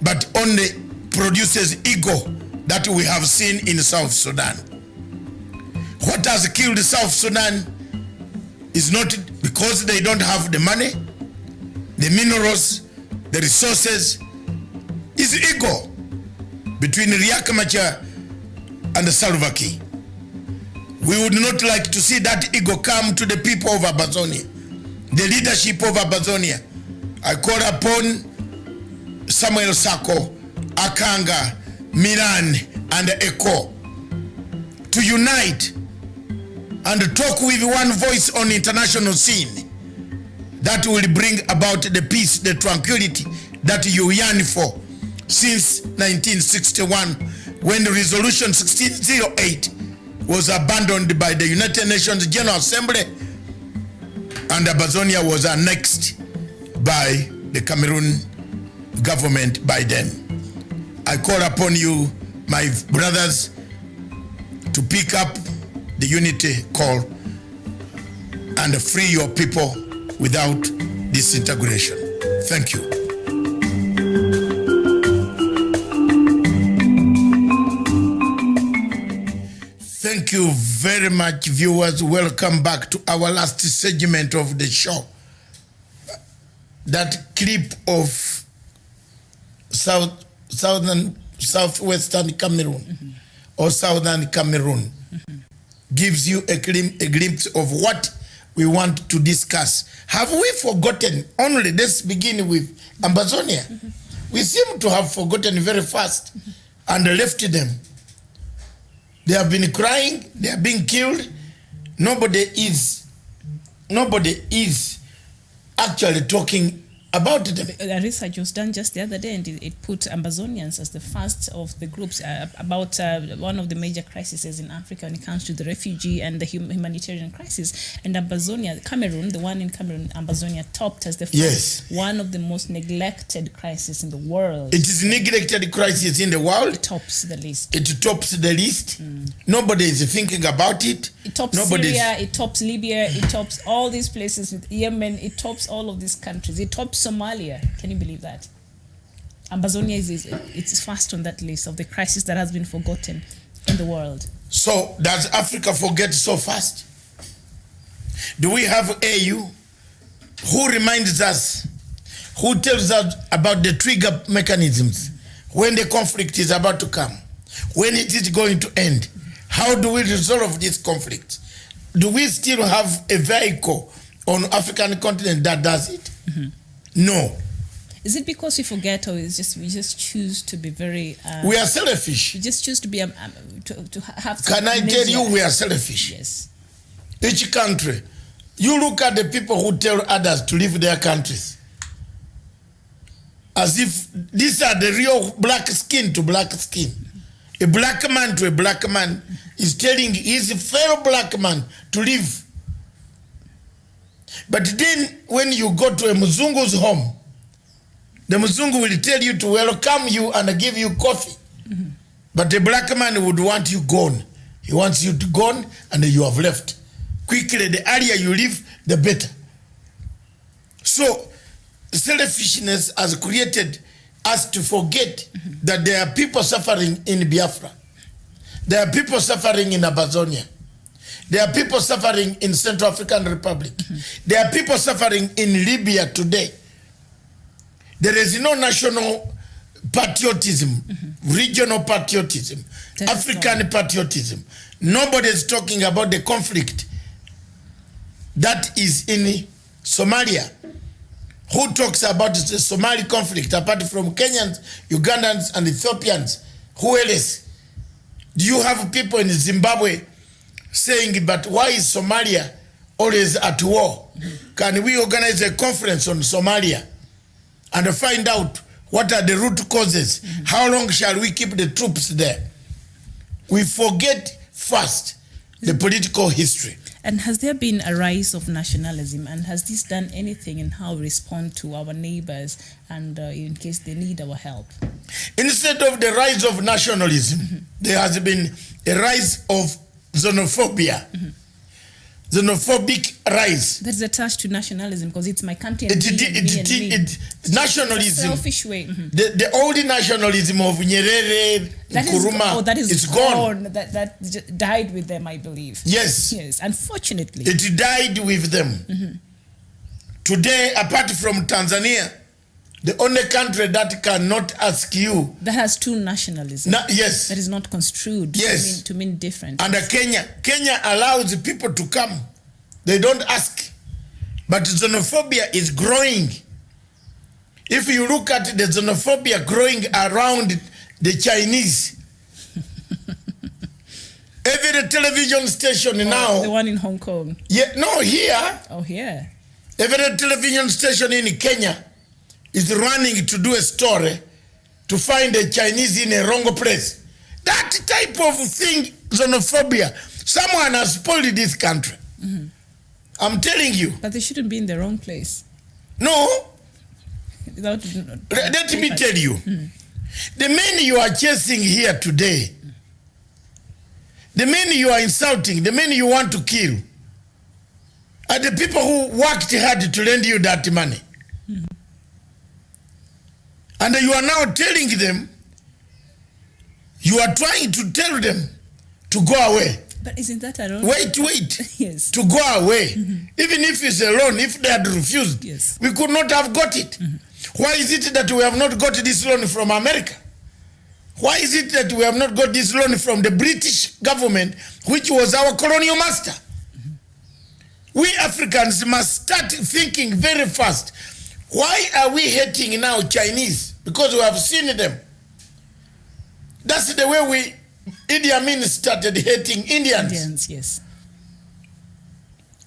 but only produces ego that we have seen in South Sudan. What has killed South Sudan is not because they don't have the money, the minerals, the resources. Is ego between Riek Machar and Salva Kiir. We would not like to see that ego come to the people of Abazonia, the leadership of Abazonia. I call upon Samuel Sako, Akanga, Milan, and Eko to unite and talk with one voice on international scene that will bring about the peace, the tranquility that you yearn for since 1961, when the resolution 1608 was abandoned by the United Nations General Assembly and Abazonia was annexed by the Cameroon government by then. I call upon you, my brothers, to pick up the unity call and free your people without disintegration. Thank you. Thank you very much, viewers. Welcome back to our last segment of the show. That clip of southwestern Cameroon or southern Cameroon gives you a glimpse of what we want to discuss. Have we forgotten? Only let's begin with Abazonia. We seem to have forgotten very fast and left them. They have been crying, they are being killed. Nobody is actually talking about them. A research was done just the other day, and it put Ambazonians as the first of the groups about one of the major crises in Africa when it comes to the refugee and the humanitarian crisis. And Ambazonia, Cameroon, the one in Cameroon, Ambazonia topped as the first, one of the most neglected crises in the world. It is neglected crisis in the world. It tops the list. It tops the list. Nobody is thinking about it. It tops Syria, it tops Libya, it tops all these places with Yemen, it tops all of these countries. It tops Somalia. Can you believe that? Ambazonia it's first on that list of the crisis that has been forgotten in the world. So does Africa forget so fast? Do we have AU? Who reminds us? Who tells us about the trigger mechanisms when the conflict is about to come? When it is going to end? How do we resolve this conflict? Do we still have a vehicle on African continent that does it? No. Is it because we forget, or is we just choose to be very? We are selfish. We just choose to be to have. Can I tell you we are selfish? Yes. Each country You look at the people who tell others to leave their countries as if these are the real black skin to black skin. A black man to a black man is telling his fellow black man to leave. But then when you go to a Mzungu's home, the Mzungu will tell you to welcome you and give you coffee. But the black man would want you gone. He wants you to gone and you have left. Quickly, the earlier you leave, the better. So, selfishness has created us to forget that there are people suffering in Biafra. There are people suffering in Amazonia. There are people suffering in Central African Republic. There are people suffering in Libya today. There is no national patriotism, regional patriotism, African patriotism. Nobody is talking about the conflict that is in Somalia. Who talks about the Somali conflict apart from Kenyans, Ugandans, and Ethiopians? Who else? Do you have people in Zimbabwe saying, but why is Somalia always at war? Can we organize a conference on Somalia and find out what are the root causes? How long shall we keep the troops there? We forget fast the political history. And has there been a rise of nationalism, and has this done anything in how we respond to our neighbors and in case they need our help? Instead of the rise of nationalism, there has been a rise of xenophobia. Xenophobic rise. That is attached to nationalism because it's my country. Nationalism. It's a selfish way. The old nationalism of Nyerere, Nkrumah, is gone. That died with them, I believe. Yes. Yes, unfortunately. It died with them. Today, apart from Tanzania, the only country that cannot ask you. That has two nationalisms. Yes. That is not construed to mean different. And Kenya allows people to come. They don't ask. But xenophobia is growing. If you look at the xenophobia growing around the Chinese, every television station now. The one in Hong Kong. Yeah, no, here. Oh, here. Every television station in Kenya is running to do a story to find a Chinese in a wrong place. That type of thing, xenophobia, someone has spoiled this country. I'm telling you. But they shouldn't be in the wrong place. No. Let me tell you. The men you are chasing here today, the men you are insulting, the men you want to kill, are the people who worked hard to lend you that money. And you are now telling them, you are trying to tell them to go away. But isn't that a loan? Wait. Yes. To go away. Even if it's a loan, if they had refused, yes, we could not have got it. Why is it that we have not got this loan from America? Why is it that we have not got this loan from the British government, which was our colonial master? We Africans must start thinking very fast. Why are we hating now Chinese? Because we have seen them. That's the way Idi Amin started hating Indians. Yes.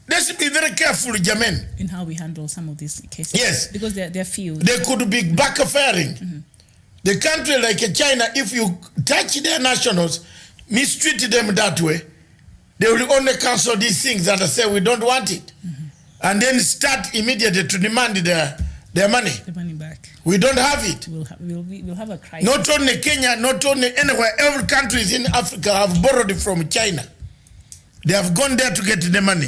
Let's be very careful, Jamen. In how we handle some of these cases. Yes. Because they're few. They could be backfiring. The country like China, if you touch their nationals, mistreat them that way, they will only cancel these things and say, we don't want it. And then start immediately to demand their money. The money back. We don't have it. We'll have a crisis. Not only Kenya, not only anywhere, every countries in Africa have borrowed from China. They have gone there to get the money,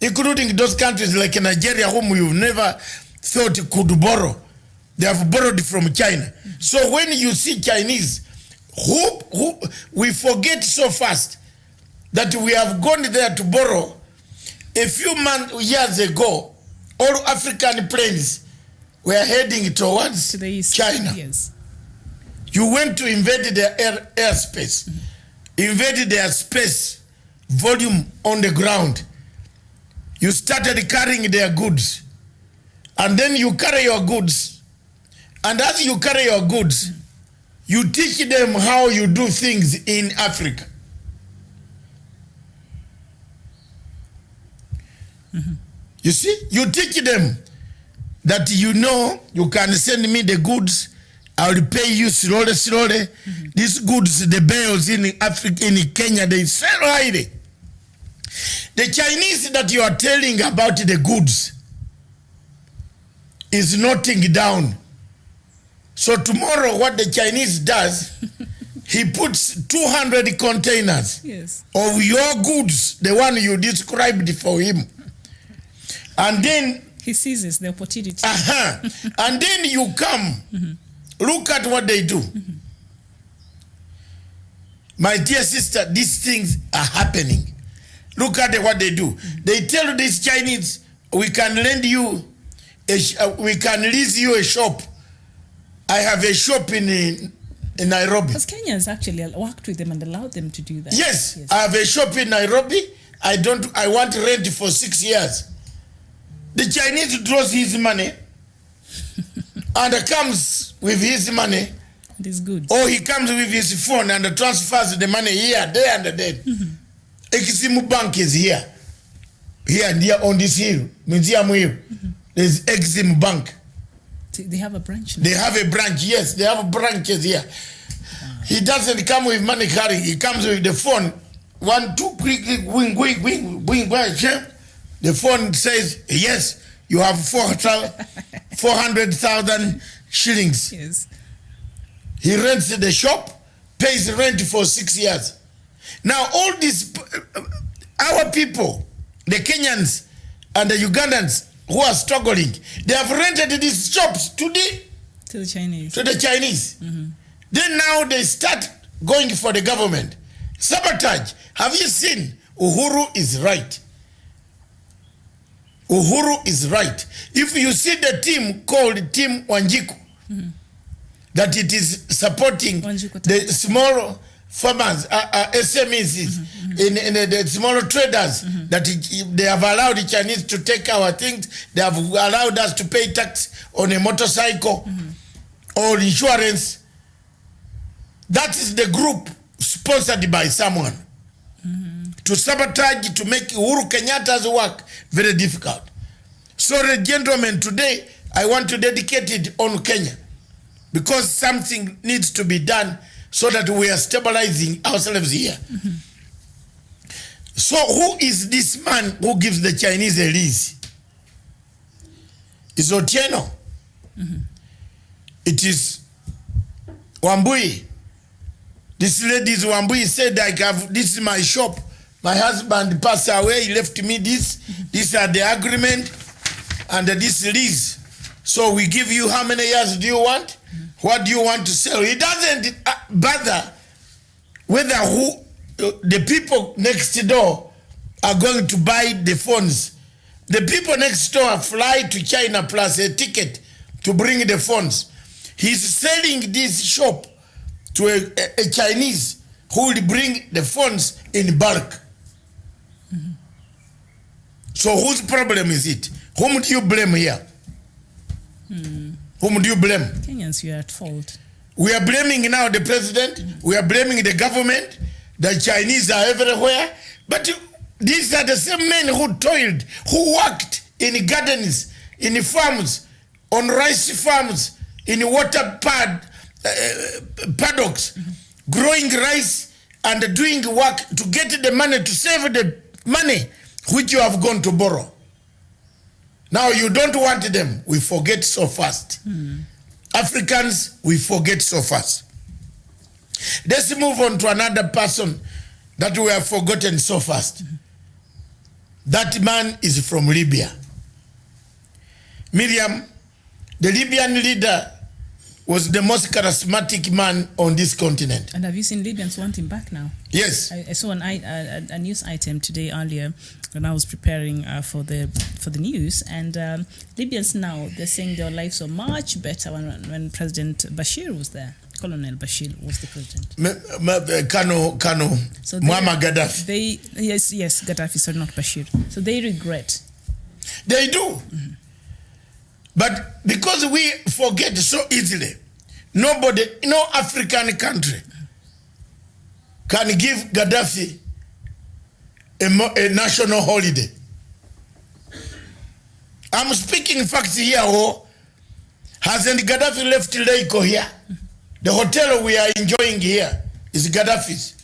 including those countries like Nigeria, whom you've never thought could borrow. They have borrowed from China. So when you see Chinese, who we forget so fast that we have gone there to borrow. A few years ago, all African planes were heading towards to the east. China. Yes. You went to invade their airspace, invaded their space, volume on the ground. You started carrying their goods. And then you carry your goods. And as you carry your goods, you teach them how you do things in Africa. You see, you teach them that you can send me the goods, I will pay you slowly. These goods, the bales in Africa, in Kenya, they sell highly. The Chinese that you are telling about the goods is nothing down. So tomorrow what the Chinese does, he puts 200 containers of your goods, the one you described for him. And then he seizes the opportunity. And then you come, look at what they do. My dear sister, these things are happening. Look at what they do. They tell these Chinese, we can lend you, we can lease you a shop. I have a shop in Nairobi. Because Kenyans actually worked with them and allowed them to do that. Yes, I have a shop in Nairobi. I want rent for 6 years. The Chinese draws his money and comes with his money. This good. Or he comes with his phone and transfers the money here, there, and there. Exim Bank is here. Here and here on this hill. Museum hill. There's Exim Bank. They have a branch now. They have a branch, yes. They have branches here. He doesn't come with money carrying. He comes with the phone. 1, 2, quick, wing. The phone says, yes, you have 400,000 shillings. Yes. He rents the shop, pays rent for 6 years. Now all these, our people, the Kenyans and the Ugandans who are struggling, they have rented these shops to the Chinese. Then now they start going for the government. Sabotage. Have you seen? Uhuru is right. Uhuru is right. If you see the team called Team Wanjiku, that it is supporting the small farmers, SMEs, in the smaller traders, that they have allowed the Chinese to take our things, they have allowed us to pay tax on a motorcycle or insurance. That is the group sponsored by someone to sabotage, to make Uhuru Kenyatta's work very difficult. So, gentlemen, today I want to dedicate it on Kenya, because something needs to be done so that we are stabilizing ourselves here. So who is this man who gives the Chinese a lease? It's Otieno. It is Wambui. This lady is Wambui, said, this is my shop. My husband passed away, he left me this. These are the agreement and this lease. So we give you, how many years do you want? What do you want to sell? He doesn't bother whether the people next door are going to buy the phones. The people next door fly to China plus a ticket to bring the phones. He's selling this shop to a Chinese who will bring the phones in bulk. So whose problem is it? Whom do you blame here? Whom do you blame? Kenyans, you are at fault. We are blaming now the president. We are blaming the government. The Chinese are everywhere. But these are the same men who toiled, who worked in gardens, in farms, on rice farms, in water paddocks, growing rice and doing work to get the money, to save the money which you have gone to borrow. Now you don't want them. We forget so fast. Africans, we forget so fast. Let's move on to another person that we have forgotten so fast. That man is from Libya. Miriam, the Libyan leader, was the most charismatic man on this continent. And have you seen Libyans want him back now? Yes. I saw a news item today earlier when I was preparing for the news, and Libyans now, they're saying their lives were much better when President Bashir was there. Colonel Bashir was the president. So Muammar Gaddafi. Yes, Gaddafi, sorry, not Bashir. So they regret. They do. But because we forget so easily, no African country can give Gaddafi a national holiday. I'm speaking facts here. Oh, hasn't Gaddafi left Leiko here? The hotel we are enjoying here is Gaddafi's.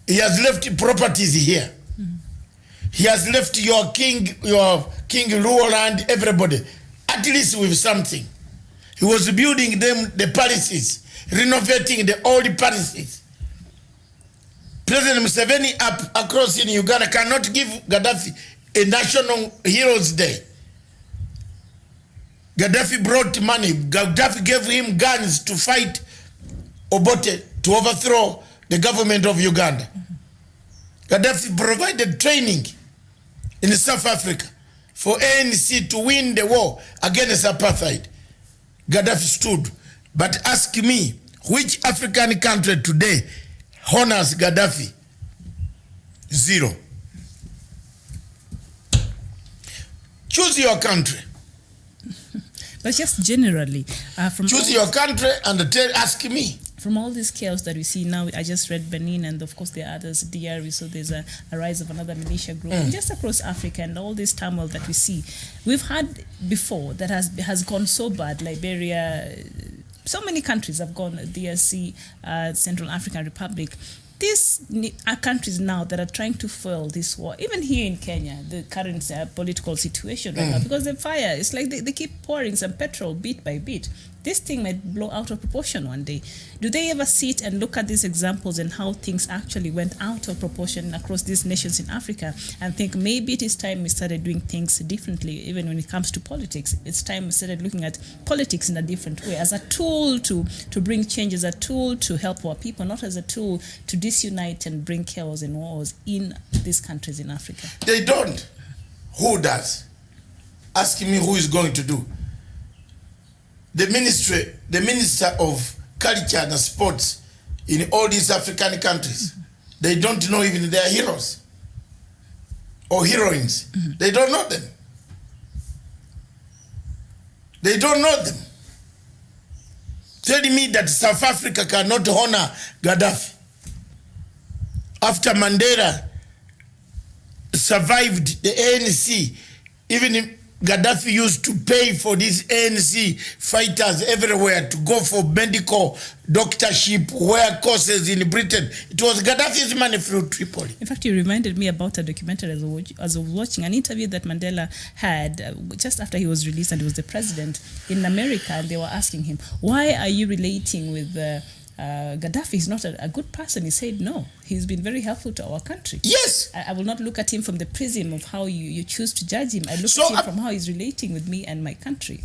He has left properties here. He has left your king Luoland, everybody, at least with something. He was building them the palaces, renovating the old palaces. President Museveni up across in Uganda cannot give Gaddafi a National Heroes Day. Gaddafi brought money. Gaddafi gave him guns to fight Obote, to overthrow the government of Uganda. Gaddafi provided training in South Africa for ANC to win the war against apartheid. Gaddafi stood. But ask me, which African country today honors Gaddafi? Zero. Choose your country. But just generally, choose your country and ask me. From all this chaos that we see now, I just read Benin, and of course there are others, DRE, so there's a rise of another militia group. And just across Africa and all this turmoil that we see, we've had before that has gone so bad. Liberia, so many countries have gone, DRC, Central African Republic. These are countries now that are trying to fuel this war. Even here in Kenya, the current political situation right now, because the fire, it's like they keep pouring some petrol bit by bit. This thing might blow out of proportion one day. Do they ever sit and look at these examples and how things actually went out of proportion across these nations in Africa and think maybe it is time we started doing things differently, even when it comes to politics? It's time we started looking at politics in a different way, as a tool to bring change, as a tool to help our people, not as a tool to disunite and bring chaos and wars in these countries in Africa. They don't. Who does? Ask me who is going to do. The Minister of Culture and Sports in all these African countries, they don't know even their heroes or heroines. They don't know them. They don't know them. Telling me that South Africa cannot honor Gaddafi after Mandela survived the ANC. Even Gaddafi used to pay for these ANC fighters everywhere to go for medical doctorship, wear courses in Britain. It was Gaddafi's money through Tripoli. In fact, you reminded me about a documentary as I was watching an interview that Mandela had just after he was released and he was the president in America, and they were asking him, why are you relating with Gaddafi? He's not a good person. He said, no, he's been very helpful to our country. Yes. I will not look at him from the prism of how you choose to judge him. I look at him from how he's relating with me and my country.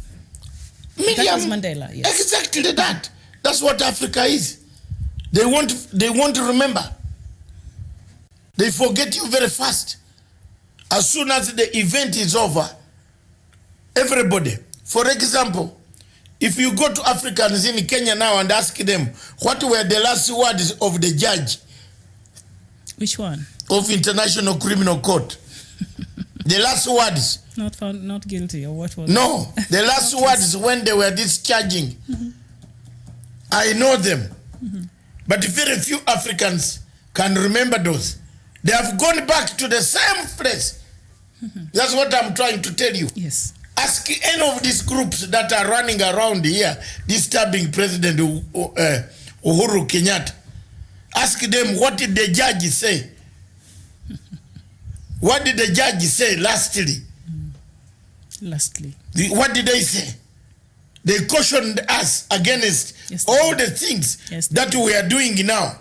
That was Mandela, yes. Exactly that. That's what Africa is. They want to remember. They forget you very fast. As soon as the event is over, everybody, for example, if you go to Africans in Kenya now and ask them, what were the last words of the judge? Which one? Of International Criminal Court. The last words. Not found, not guilty, or what was No, the last words when they were discharging. I know them. But very few Africans can remember those. They have gone back to the same place. That's what I'm trying to tell you. Yes. Ask any of these groups that are running around here disturbing President Uhuru Kenyatta. Ask them, what did the judge say? What did the judge say lastly? What did they say? They cautioned us against all the things that we are doing now.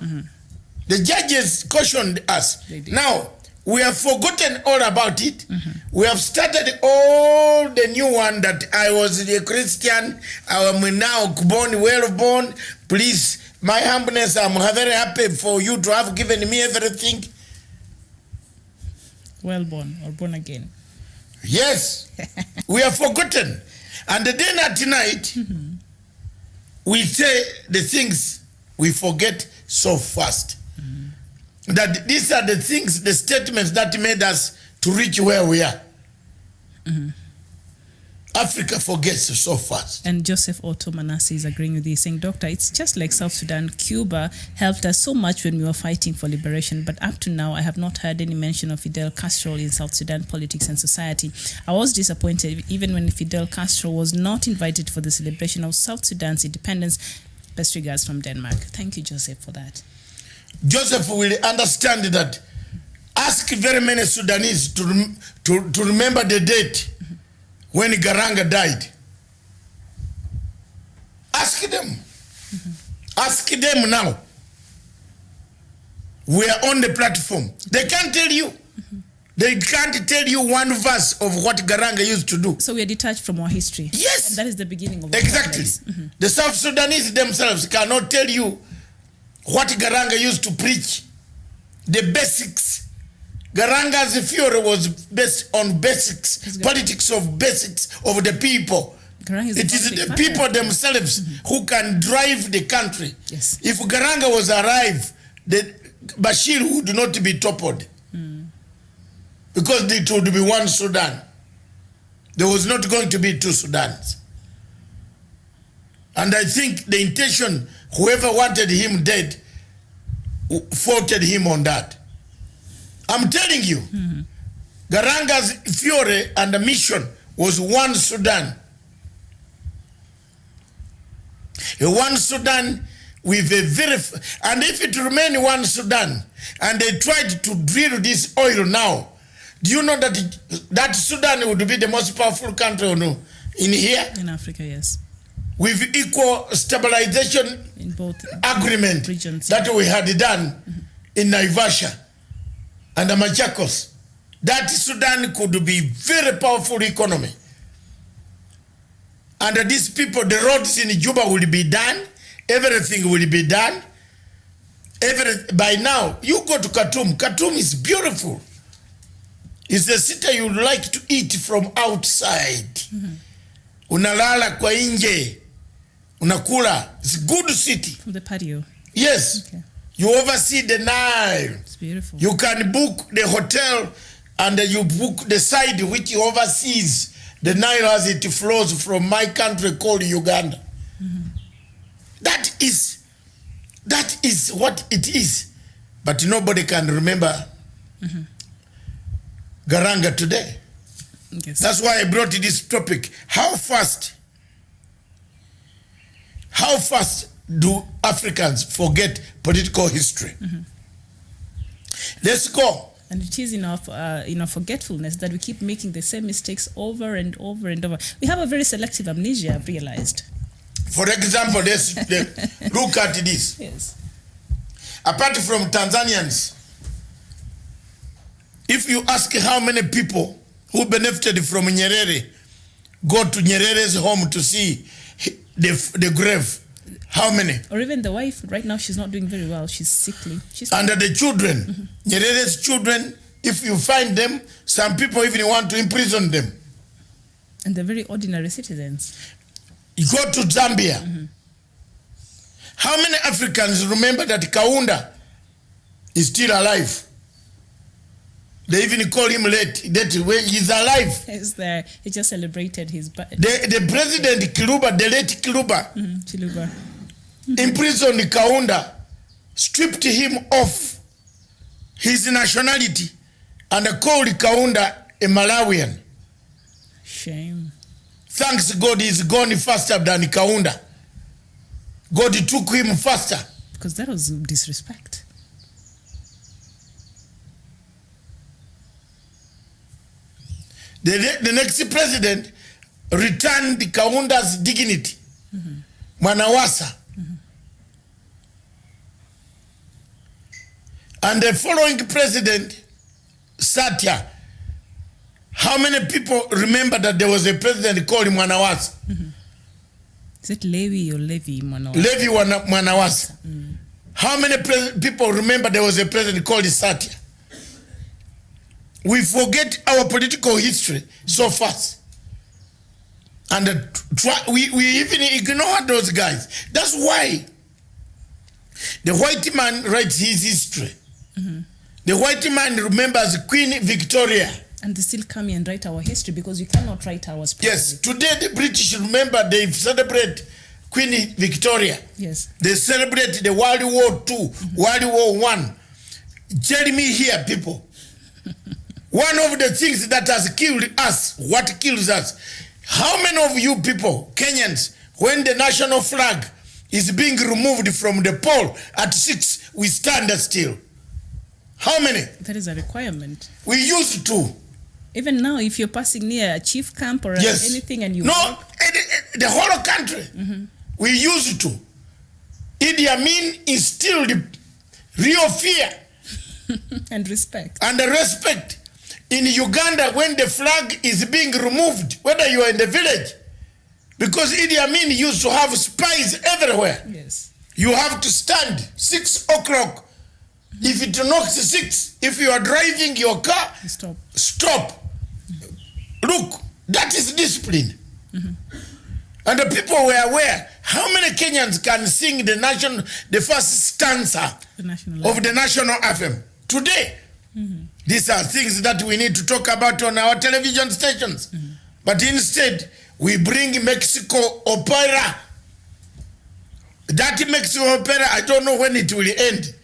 The judges cautioned us. Now, we have forgotten all about it. We have started all the new one that I was a Christian, I am now born, well born. Please, my humbleness, I'm very happy for you to have given me everything. Well born or born again. Yes, we have forgotten. And then at night, we say the things we forget so fast. That these are the things, the statements that made us to reach where we are. Africa forgets so fast. And Joseph Otto Manassi is agreeing with you, saying, Doctor, it's just like South Sudan. Cuba helped us so much when we were fighting for liberation, but up to now, I have not heard any mention of Fidel Castro in South Sudan politics and society. I was disappointed even when Fidel Castro was not invited for the celebration of South Sudan's independence. Best regards from Denmark. Thank you, Joseph, for that. Joseph will understand that. Ask very many Sudanese to remember the date when Garanga died. Ask them. Ask them now. We are on the platform. They can't tell you. They can't tell you one verse of what Garanga used to do. So we are detached from our history. Yes. And that is the beginning of the exactly. The South Sudanese themselves cannot tell you what Garanga used to preach. The basics. Garanga's theory was based on basics, politics of basics of the people. It is the people themselves who can drive the country. Yes. If Garanga was alive, Bashir would not be toppled. Because it would be one Sudan. There was not going to be two Sudans. And I think the intention, whoever wanted him dead, faulted him on that. I'm telling you, Garanga's theory and the mission was one Sudan. A one Sudan with a very... And if it remained one Sudan, and they tried to drill this oil now, do you know that that Sudan would be the most powerful country in here? In Africa, yes. With equal stabilization in both agreement regions that we had done in Naivasha and the Machakos, that Sudan could be very powerful economy. And these people, the roads in Juba will be done, everything will be done. By now, you go to Khartoum. Khartoum is beautiful. It's the city you like to eat from outside. Unalala kwa inje, unakula. It's a good city. From the patio. Yes. Okay. You oversee the Nile. It's beautiful. You can book the hotel and you book the side which oversees the Nile as it flows from my country called Uganda. That is what it is. But nobody can remember Garanga today. Yes. That's why I brought this topic. How fast do Africans forget political history? Let's go. And it is enough forgetfulness that we keep making the same mistakes over and over and over. We have a very selective amnesia, I've realized. For example, let's look at this. Yes. Apart from Tanzanians, if you ask how many people who benefited from Nyerere go to Nyerere's home to see the grave, how many? Or even the wife, right now she's not doing very well, she's sickly. And the children, Nyerere's children, if you find them, some people even want to imprison them. And they're very ordinary citizens. You go to Zambia. How many Africans remember that Kaunda is still alive? They even call him late. He's alive. He's there. He just celebrated his birthday. The president Kiluba, the late Kiluba, Chiluba, imprisoned Kaunda, stripped him of his nationality, and called Kaunda a Malawian. Shame. Thanks God he's gone faster than Kaunda. God took him faster. Because that was disrespect. The next president returned Kaunda's dignity. Mwanawasa. And the following president, Satya, how many people remember that there was a president called Mwanawasa? Is it Levi or Levi Mwanawasa? Levi Mwanawasa. How many people remember there was a president called Satya? We forget our political history so fast. And we even ignore those guys. That's why the white man writes his history. The white man remembers Queen Victoria. And they still come and write our history because we cannot write ours properly. Yes, today the British, remember, they celebrate Queen Victoria. Yes. They celebrate the World War II, World War I. Tell me here, people, one of the things that has killed us, what kills us, how many of you people, Kenyans, when the national flag is being removed from the pole at 6, we stand still? How many? That is a requirement. We used to. Even now, if you're passing near a chief camp or Yes. anything and you... No, the whole country. We used to. Idi Amin instilled real fear and respect. and respect. In Uganda, when the flag is being removed, whether you are in the village, because Idi Amin used to have spies everywhere. Yes. You have to stand 6 o'clock. If it knocks 6, if you are driving your car, Stop. Stop. Look, that is discipline. And the people were aware. How many Kenyans can sing the first stanza of the national anthem today? These are things that we need to talk about on our television stations. But instead, we bring Mexico opera. That Mexico opera, I don't know when it will end.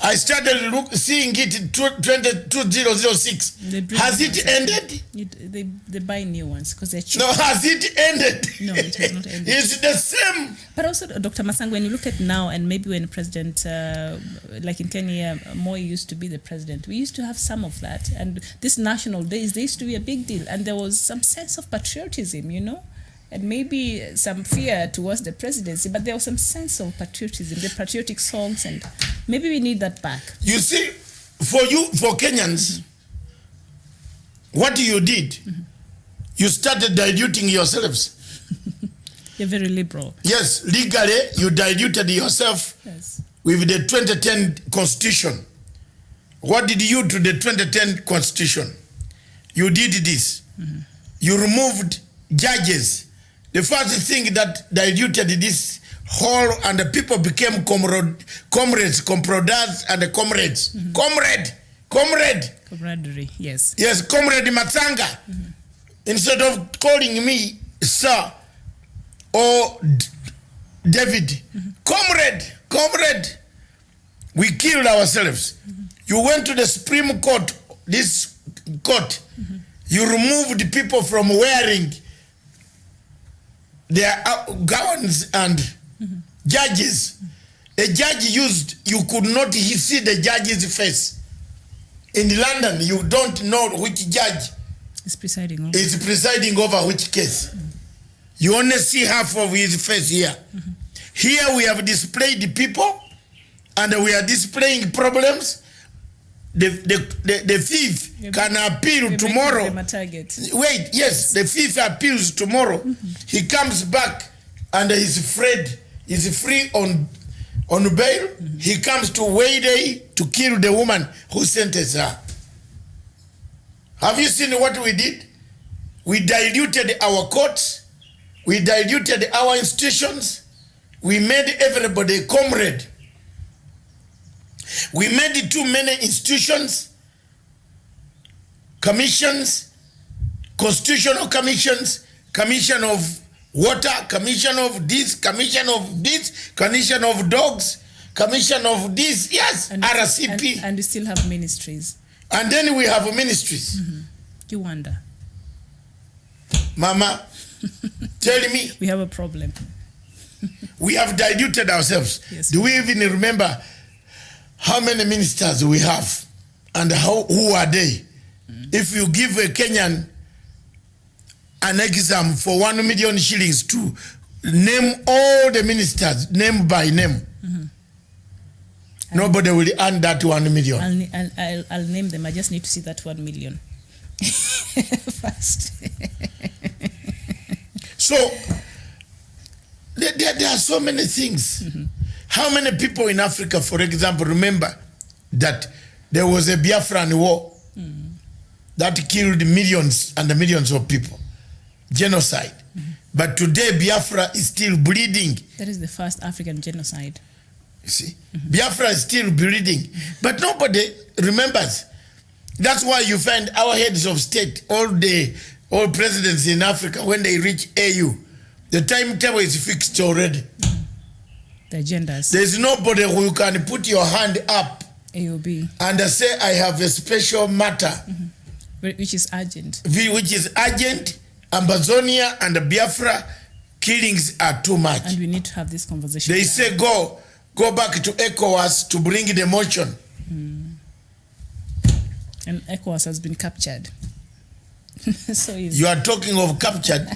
I started seeing it in 2006. Has it ended? They buy new ones because they're cheap. No, has it ended? No, it has not ended. It's the same. But also, Dr. Masang, when you look at now, and maybe when President, like in Kenya, Moi used to be the president, we used to have some of that. And these national days, they used to be a big deal. And there was some sense of patriotism, you know? And maybe some fear towards the presidency, but there was some sense of patriotism, the patriotic songs, and maybe we need that back. You see, for Kenyans, what you did, you started diluting yourselves. You're very liberal. Yes, legally, you diluted yourself with the 2010 Constitution. What did you do to the 2010 Constitution? You did this. You removed judges. The first thing that diluted this whole, and the people became comrades, compadres, and comrades. Camaraderie, yes. Yes, Comrade Matsanga. Instead of calling me sir or David, comrade. We killed ourselves. You went to the Supreme Court, this court. You removed people from wearing their gowns and judges. A judge you could not see the judge's face. In London, you don't know which judge is presiding over which case. You only see half of his face here. Here we have displayed the people, and we are displaying problems. The thief can appeal tomorrow. Wait, yes, the thief appeals tomorrow. He comes back and he's free on bail. He comes to Wayday to kill the woman who sentenced her. Have you seen what we did? We diluted our courts. We diluted our institutions. We made everybody a comrade. We made too many institutions, commissions, constitutional commissions, commission of water, commission of this, commission of dogs, commission of this, yes, and RCP. And we still have ministries. And then we have ministries. You wonder. Mama, tell me. We have a problem. We have diluted ourselves. Yes, do we even remember how many ministers we have and who are they? If you give a Kenyan an exam for 1 million shillings to name all the ministers, name by name, nobody will earn that 1 million. I'll name them. I just need to see that 1 million first. So there are so many things. How many people in Africa, for example, remember that there was a Biafran war that killed millions and millions of people? Genocide. But today Biafra is still bleeding. That is the first African genocide. You see? Biafra is still bleeding. But nobody remembers. That's why you find our heads of state, all presidents in Africa, when they reach AU, the timetable is fixed already. The agendas. There's nobody who can put your hand up AOB. and say, I have a special matter. Which is urgent. Which is urgent. Amazonia and Biafra killings are too much. And we need to have this conversation. They now. say go back to ECOWAS to bring the motion. And ECOWAS has been captured. So you are talking of captured.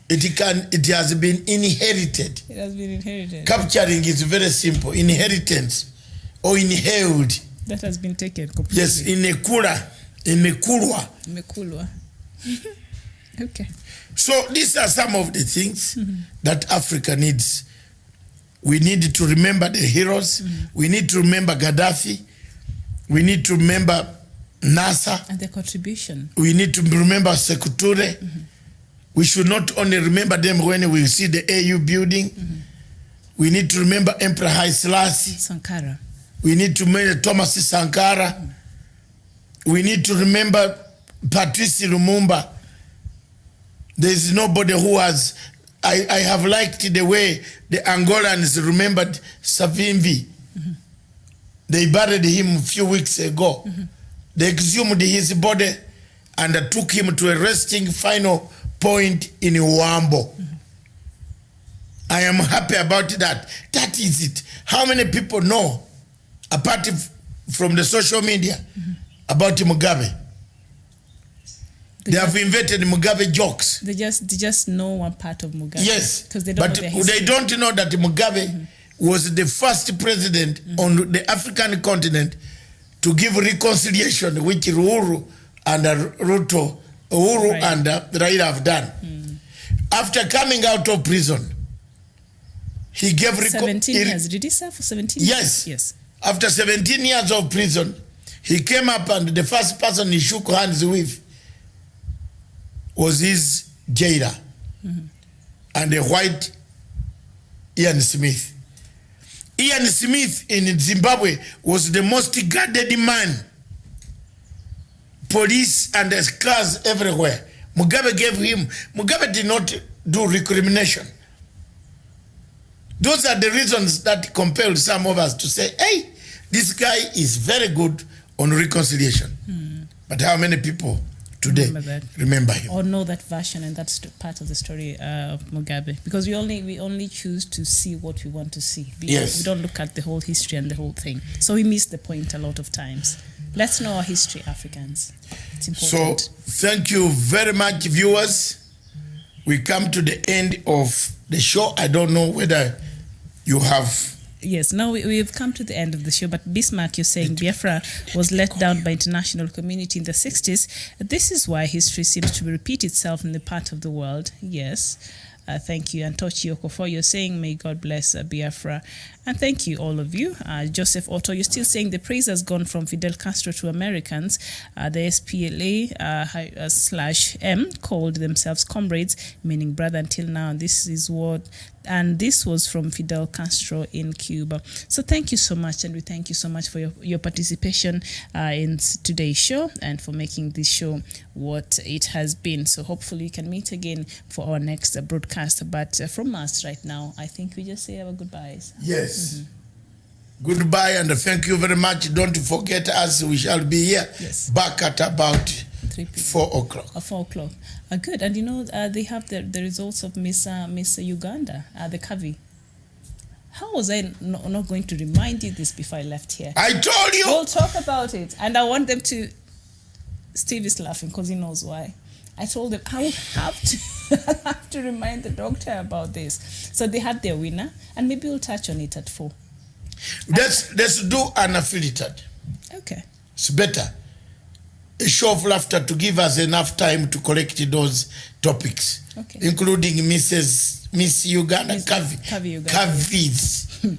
It has been inherited. It has been inherited. Capturing is very simple. Inheritance or inhaled. That has been taken completely. Yes, imekulwa. Okay. So these are some of the things that Africa needs. We need to remember the heroes. We need to remember Gaddafi. We need to remember NASA. And their contribution. We need to remember Sekou Touré. We should not only remember them when we see the AU building. We need to remember Emperor Haile Selassie. Sankara. We need to remember Thomas Sankara. We need to remember Patrice Lumumba. There is nobody who has... I have liked the way the Angolans remembered Savimbi. They buried him a few weeks ago. They exhumed his body and took him to a resting final point in Uwambo. I am happy about that. That is it. How many people know, apart from the social media, about Mugabe? They have invented Mugabe jokes. They just know one part of Mugabe. Yes, because they don't know their history. They don't know that Mugabe was the first president on the African continent to give reconciliation, which Uhuru and Ruto, and Raila have done. After coming out of prison, he gave 17 years. Did he serve for 17 years? Yes. After 17 years of prison, he came up and the first person he shook hands with was his jailer and a white Ian Smith. Ian Smith in Zimbabwe was the most guarded man. Police and cars everywhere. Mugabe gave him. Mugabe did not do recrimination. Those are the reasons that compelled some of us to say, hey, this guy is very good on reconciliation. But how many people today remember him or know that version, and that's part of the story of Mugabe, because we only choose to see what we want to see. We don't look at the whole history and the whole thing, so we miss the point a lot of times. Let's know our history, Africans. It's important. So thank you very much, viewers. We come to the end of the show. I don't know whether you have... Yes, now we've come to the end of the show, but Bismarck, you're saying Biafra was let down by international community in the 60s. This is why history seems to repeat itself in the part of the world. Yes. Thank you. And Tochi Okofor, you're saying, may God bless Biafra. And thank you, all of you. Joseph Otto, you're still saying the praise has gone from Fidel Castro to Americans. The SPLA/M called themselves comrades, meaning brother until now. And this was from Fidel Castro in Cuba. So thank you so much, and we thank you so much for your participation in today's show and for making this show what it has been. So hopefully we can meet again for our next broadcast. But from us right now, I think we just say our goodbyes. Yes. Goodbye, and thank you very much. Don't forget us. We shall be here back at about 4 o'clock. 4 o'clock. Good. And you know, they have the results of Miss Uganda, the Kavi. How was I not going to remind you this before I left here? I told you. We'll talk about it. And I want them to... Steve is laughing because he knows why. I told them I will have to remind the doctor about this. So they had their winner, and maybe we'll touch on it at 4. Let's do unfiltered. Okay. It's better. A show of laughter to give us enough time to collect those topics, including Miss Uganda, Kavi Uganda. Kavis.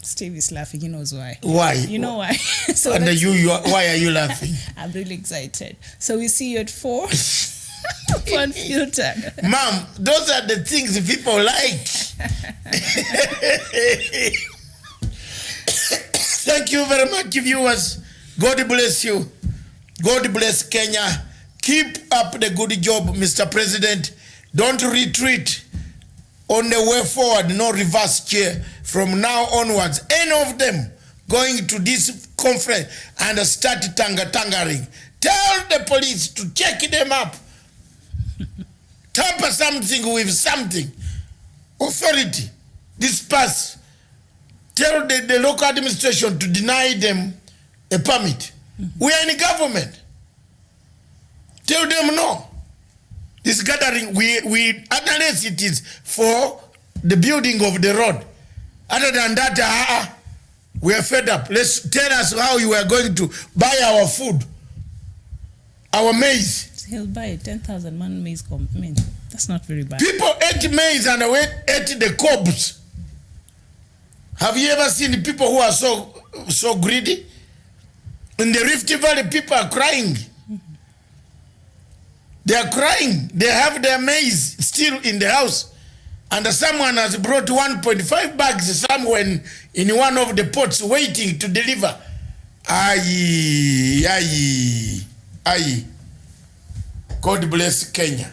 Steve is laughing. He knows why. Why? You know why. So and why are you laughing? I'm really excited. So we see you at 4. Unfiltered. Mom, those are the things people like. Thank you very much, viewers. God bless you. God bless Kenya. Keep up the good job, Mr. President. Don't retreat. On the way forward, no reverse chair. From now onwards, any of them going to this conference and start tangering. Tell the police to check them up. Tamper something with something. Authority, disperse. Tell the local administration to deny them a permit. We are in government. Tell them no. This gathering, unless it is for the building of the road. Other than that, we are fed up. Let's tell us how you are going to buy our food, our maize. He'll buy 10,000 man maize. I mean, that's not very bad. People ate maize and ate the cobs. Have you ever seen people who are so greedy? In the Rift Valley, people are crying. They are crying. They have their maize still in the house. And someone has brought 1.5 bags somewhere in one of the pots waiting to deliver. Aye. God bless Kenya.